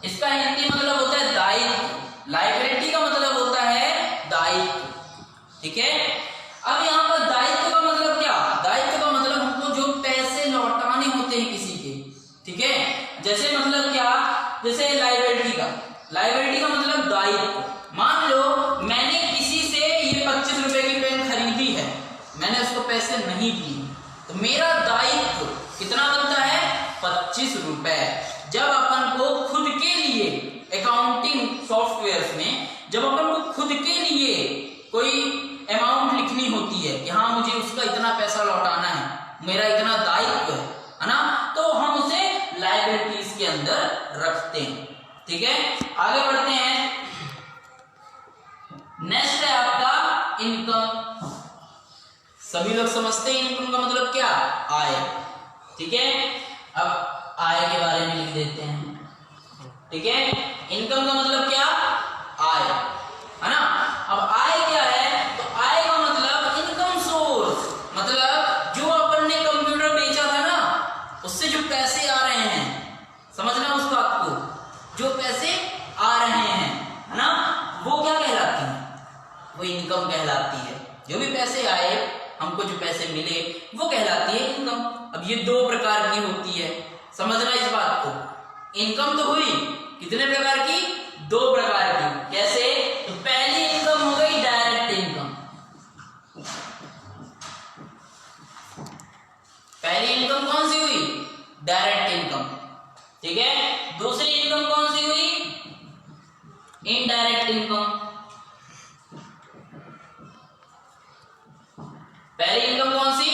इसका हिंदी मतलब होता है दायित्व, लायबिलिटी का मतलब होता है दायित्व, ठीक है। अब यहां पर दायित्व का मतलब क्या, दायित्व का मतलब हमको जो पैसे लौटाने होते हैं किसी के, ठीक है। जैसे मतलब क्या, जैसे लायबिलिटी का मतलब दायित्व। मान लो मैंने किसी से ये 25 रुपए की पेन खरीदी है, मैंने उसको पैसे नहीं दिए, तो मेरा दायित्व कितना बनता है, 25 रुपए। जब अपन को खुद के लिए अकाउंटिंग सॉफ्टवेयर्स में जब अपन को खुद के लिए कोई अमाउंट लिखनी होती है कि हाँ मुझे उसका इतना पैसा लौटाना है, मेरा इतना दायित्व है ना, तो हम उसे लायबिलिटीज के अंदर रखते हैं, ठीक है। आगे बढ़ते हैं, नेक्स्ट है आपका इनकम। सभी लोग समझते हैं इनकम का मतलब क्या, आय, ठीक है। अब आय के बारे में लिख देते हैं, ठीक है। इनकम का मतलब क्या, आय, है ना। अब आय क्या है, तो आय का मतलब इनकम सोर्स, मतलब जो अपन ने कंप्यूटर बेचा था ना, उससे जो पैसे आ रहे हैं, समझना उस बात को, जो पैसे आ रहे हैं, है ना, वो क्या कहलाती है, वो इनकम कहलाती है। जो भी पैसे आए, हमको जो पैसे मिले, वो कहलाती है इनकम। अब ये 2 प्रकार की होती है, समझना इस बात को। इनकम तो हुई कितने प्रकार की, 2 प्रकार की। कैसे, तो पहली इनकम हो गई डायरेक्ट इनकम, पहली इनकम कौन सी हुई, डायरेक्ट इनकम, ठीक है। दूसरी इनकम कौन सी हुई, इनडायरेक्ट इनकम। पहली इनकम कौन सी,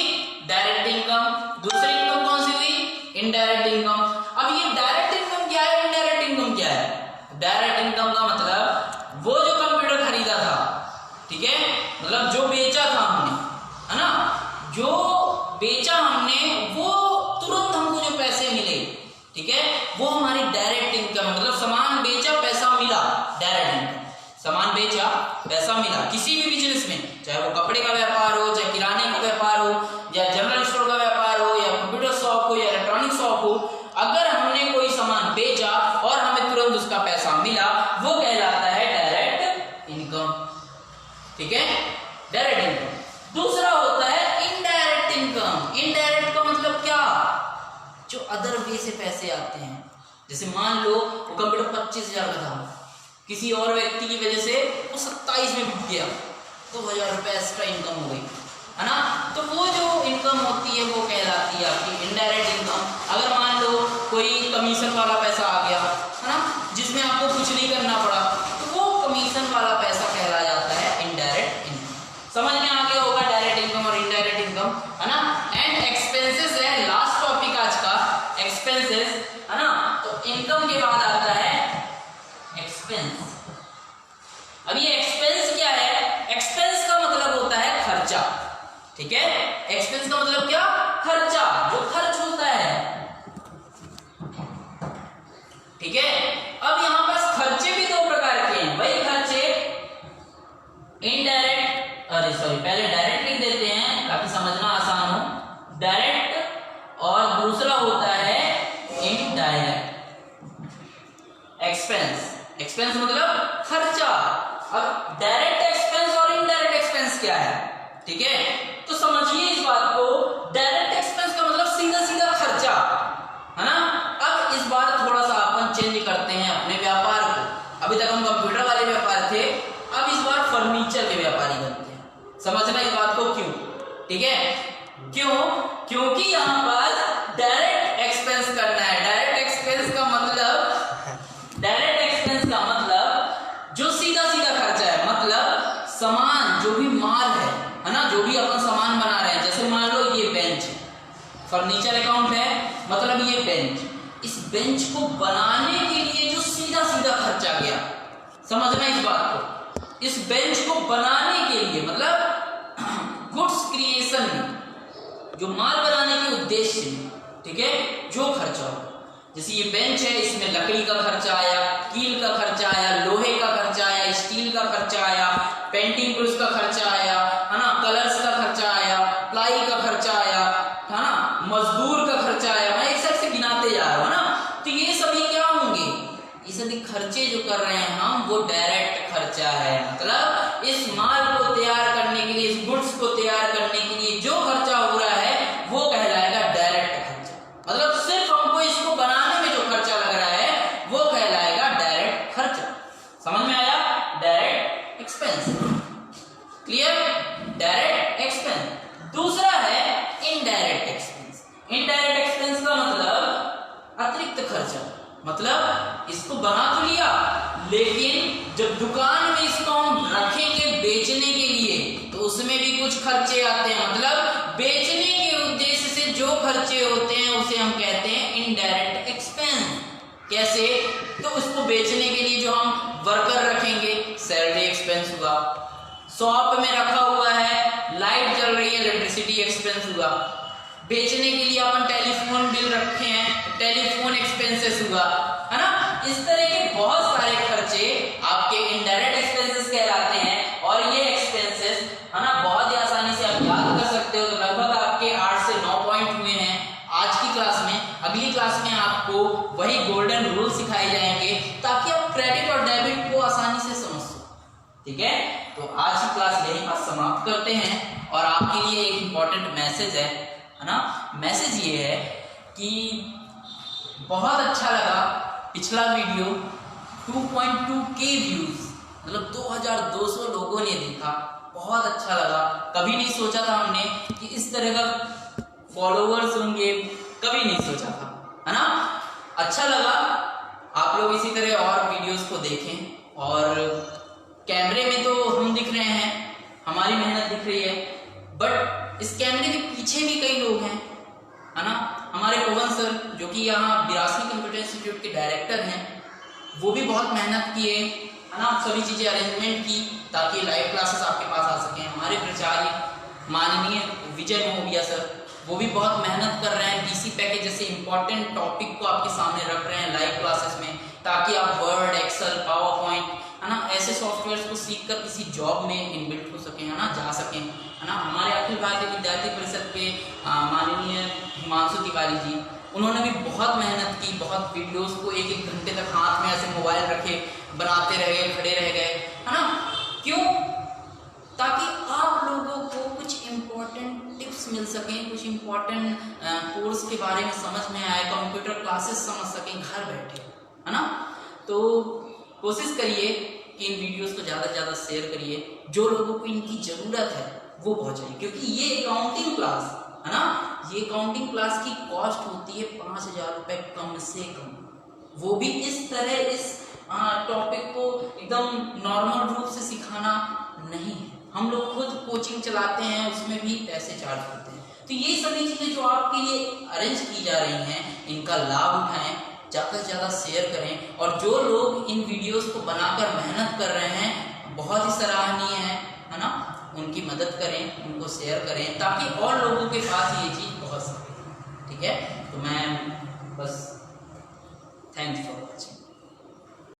डायरेक्ट इनकम, दूसरी इनकम कौन सी हुई, इनडायरेक्ट इनकम। अब ये डायरेक्ट इनकम क्या है, इनडायरेक्ट इनकम क्या है, डायरेक्ट इनकम का मतलब वो जो कंप्यूटर खरीदा था, ठीक है, मतलब जो बेचा था हमने, है ना, जो बेचा हमने वो तुरंत हमको जो पैसे मिले, ठीक है, वो हमारी डायरेक्ट इनकम, मतलब सामान बेचा पैसा मिला, डायरेक्ट इनकम। सामान बेचा पैसा मिला, किसी भी बिजनेस में, चाहे वो कपड़े का व्यापार हो, चाहे किराने का व्यापार हो, या जनरल स्टोर का व्यापार हो, या कंप्यूटर शॉप हो, या इलेक्ट्रॉनिक शॉप हो, अगर हमने कोई सामान बेचा और हमें तुरंत उसका पैसा मिला, वो कहलाता है डायरेक्ट इनकम, ठीक है, डायरेक्ट इनकम। दूसरा होता है इनडायरेक्ट इनकम। इनडायरेक्ट का मतलब क्या, जो अदर वे से पैसे आते हैं। जैसे मान लो वो कंप्यूटर 25,000 का था, किसी और व्यक्ति की वजह से वो 27 में बिक गया, 2,000 रुपए एक्स्ट्रा इनकम हो गई, है ना। तो वो जो इनकम होती है वो कहलाती है आपकी इनडायरेक्ट इनकम। अगर मान लो कोई कमीशन वाला पैसा आ गया, है ना, जिसमें आपको कुछ नहीं करना पड़ा, तो वो कमीशन वाला पैसा कहला जाता है इनडायरेक्ट इनकम। समझ में आ गया होगा डायरेक्ट इनकम और इनडायरेक्ट इनकम, है ना। एंड एक्सपेंसेस है लास्ट टॉपिक आज का, एक्सपेंसेस, है ना। तो इनकम के बाद आता है एक्सपेंस। अब ये एक्सपेंस क्या है, एक्सपेंस का मतलब होता है खर्चा, ठीक है। एक्सपेंस का मतलब क्या, खर्चा, जो खर्च होता है, ठीक है। अब यहां पास खर्चे भी 2 प्रकार के हैं, वही खर्चे इनडायरेक्ट, पहले डायरेक्ट लिख देते हैं ताकि समझना आसान हो, डायरेक्ट, और दूसरा होता है इनडायरेक्ट एक्सपेंस। एक्सपेंस मतलब खर्चा। अब डायरेक्ट एक्सपेंस और इनडायरेक्ट एक्सपेंस क्या है, ठीक है, तो समझिए इस बात को। डायरेक्ट एक्सपेंस का मतलब सीधा सीधा खर्चा, है ना। अब इस बार थोड़ा सा अपन चेंज करते हैं अपने व्यापार को। अब अभी तक हम कंप्यूटर वाले व्यापार थे, अब इस बार फर्नीचर के व्यापारी बनते हैं। समझना इस बात को क्यों, ठीक है? क्यों? क्योंकि यहाँ पर डायरेक्ट एक्सपेंस करना है। डायरेक्ट एक्सपेंस का मतलब जो सीधा सीधा खर्चा है, मतलब सामान जो भी माल है ना, जो भी अपन सामान बना रहे हैं, जैसे मान लो ये बेंच फर्नीचर अकाउंट है, मतलब ये बेंच, इस बेंच को बनाने के लिए जो सीधा सीधा खर्चा गया, समझना इस बात को, इस बेंच को बनाने के लिए मतलब गुड्स क्रिएशन में, जो माल बनाने के उद्देश्य में, ठीक है, जो खर्चा हो, जैसे ये बेंच है, इसमें लकड़ी का खर्चा आया, कील का खर्चा आया, लोहे का खर्चा आया, स्टील का खर्चा आया, पेंटिंग ब्रश का खर्चा आया, है ना, कलर्स का खर्चा आया, प्लाई का खर्चा आया, है ना, मजदूर का खर्चा आया। मैं एक साइड से गिनाते जा रहा हूं ना, तो ये सभी क्या होंगे, ये सभी खर्चे जो कर रहे हैं हम, वो डायरेक्ट खर्चा है। मतलब इस माल को तैयार करने के लिए, इस गुड्स को तैयार करने के लिए जो खर्चा हो रहा है वो कहलाएगा डायरेक्ट खर्चा। मतलब सिर्फ हमको इसको बनाने में जो खर्चा लग रहा है वो कहलाएगा डायरेक्ट खर्चा। समझ में आया? Direct expense, clear? Direct expense. दूसरा है इनडायरेक्ट एक्सपेंस। इनडायरेक्ट एक्सपेंस का मतलब अतिरिक्त खर्चा, मतलब इसको बना तो लिया, लेकिन जब दुकान में इसको हम रखेंगे बेचने के लिए तो उसमें भी कुछ खर्चे आते हैं। मतलब बेचने के उद्देश्य से जो खर्चे होते हैं उसे हम कहते हैं इनडायरेक्ट एक्सपेंस। कैसे? तो उसको बेचने के लिए जो हम वर्कर रखेंगे, सैलरी एक्सपेंस हुआ। शॉप में रखा हुआ है, लाइट जल रही है, इलेक्ट्रिसिटी एक्सपेंस हुआ। बेचने के लिए अपन टेलीफोन बिल रखे हैं, टेलीफोन एक्सपेंसेस हुआ, है ना। इस तरह के बहुत सारे खर्चे आपके इनडायरेक्ट एक्सपेंसेस कहलाते हैं। और ये एक्सपेंसेस, है ना, बहुत ही आसानी से आप याद कर सकते हो। तो लगभग आपके 8 से 9 पॉइंट हुए हैं आज की क्लास में। अगली क्लास में आपको वही गोल्डन रूल सिखाए जाएंगे ताकि आप क्रेडिट और डेबिट को आसानी से समझ सको, ठीक है? तो आज की क्लास यहीं पर समाप्त करते हैं। और आपके लिए एक इम्पॉर्टेंट मैसेज है ना। मैसेज ये है कि बहुत अच्छा लगा पिछला वीडियो, 2.2K व्यूज, मतलब 2200 लोगों ने देखा, बहुत अच्छा लगा। कभी नहीं सोचा था हमने कि इस तरह का फॉलोअर्स होंगे, कभी नहीं सोचा था, है ना। अच्छा लगा। आप लोग इसी तरह और वीडियोस को देखें। और कैमरे में तो हम दिख रहे हैं, हमारी मेहनत दिख रही है, बट इस कैमरे के पीछे भी कई लोग हैं, है ना। हमारे पवन सर जो कि यहाँ बिरासनी कंप्यूटर इंस्टीट्यूट के डायरेक्टर हैं, वो भी बहुत मेहनत किए, है ना, सभी चीज़ें अरेंजमेंट की ताकि लाइव क्लासेस आपके पास आ सकें। हमारे प्राचार्य माननीय विजय महोबिया सर, वो भी बहुत मेहनत कर रहे हैं, डीसी पैकेज जैसे इंपॉर्टेंट टॉपिक को आपके सामने रख रहे हैं लाइव क्लासेस में, ताकि आप वर्ड, एक्सेल, पावर पॉइंट, है ना, ऐसे सॉफ्टवेयर्स को सीखकर किसी जॉब में इनबिल्ट हो सकें, है ना, जा सकें, है ना। हमारे अखिल भारतीय विद्यार्थी परिषद के माननीय हिमांशु तिवारी जी, उन्होंने भी बहुत मेहनत की, बहुत वीडियोस को 1-1 घंटे तक हाथ में ऐसे मोबाइल रखे बनाते रह गए, खड़े रह गए, है ना। क्यों? ताकि आप लोगों को कुछ इम्पोर्टेंट टिप्स मिल सकें, कुछ इम्पोर्टेंट कोर्स के बारे में समझ में आए, कंप्यूटर क्लासेस समझ सकें घर बैठे, है ना। तो कोशिश करिए कि इन वीडियोस को ज़्यादा से ज़्यादा शेयर करिए, जो लोगों को इनकी ज़रूरत है वो पहुँचाइए। क्योंकि ये अकाउंटिंग क्लास, है ना, ये अकाउंटिंग क्लास की कॉस्ट होती है 5000 रुपये कम से कम, वो भी इस तरह इस टॉपिक को एकदम नॉर्मल रूप से सिखाना नहीं है। हम लोग खुद कोचिंग चलाते हैं, उसमें भी पैसे चार्ज करते हैं। तो ये सभी चीज़ें जो आपके लिए अरेंज की जा रही हैं, इनका लाभ उठाएं, ज़्यादा से ज़्यादा शेयर करें। और जो लोग इन वीडियोस को बनाकर मेहनत कर रहे हैं, बहुत ही सराहनीय है ना, उनकी मदद करें, उनको शेयर करें ताकि और लोगों के पास ये चीज़ पहुंच सके, ठीक है। तो मैं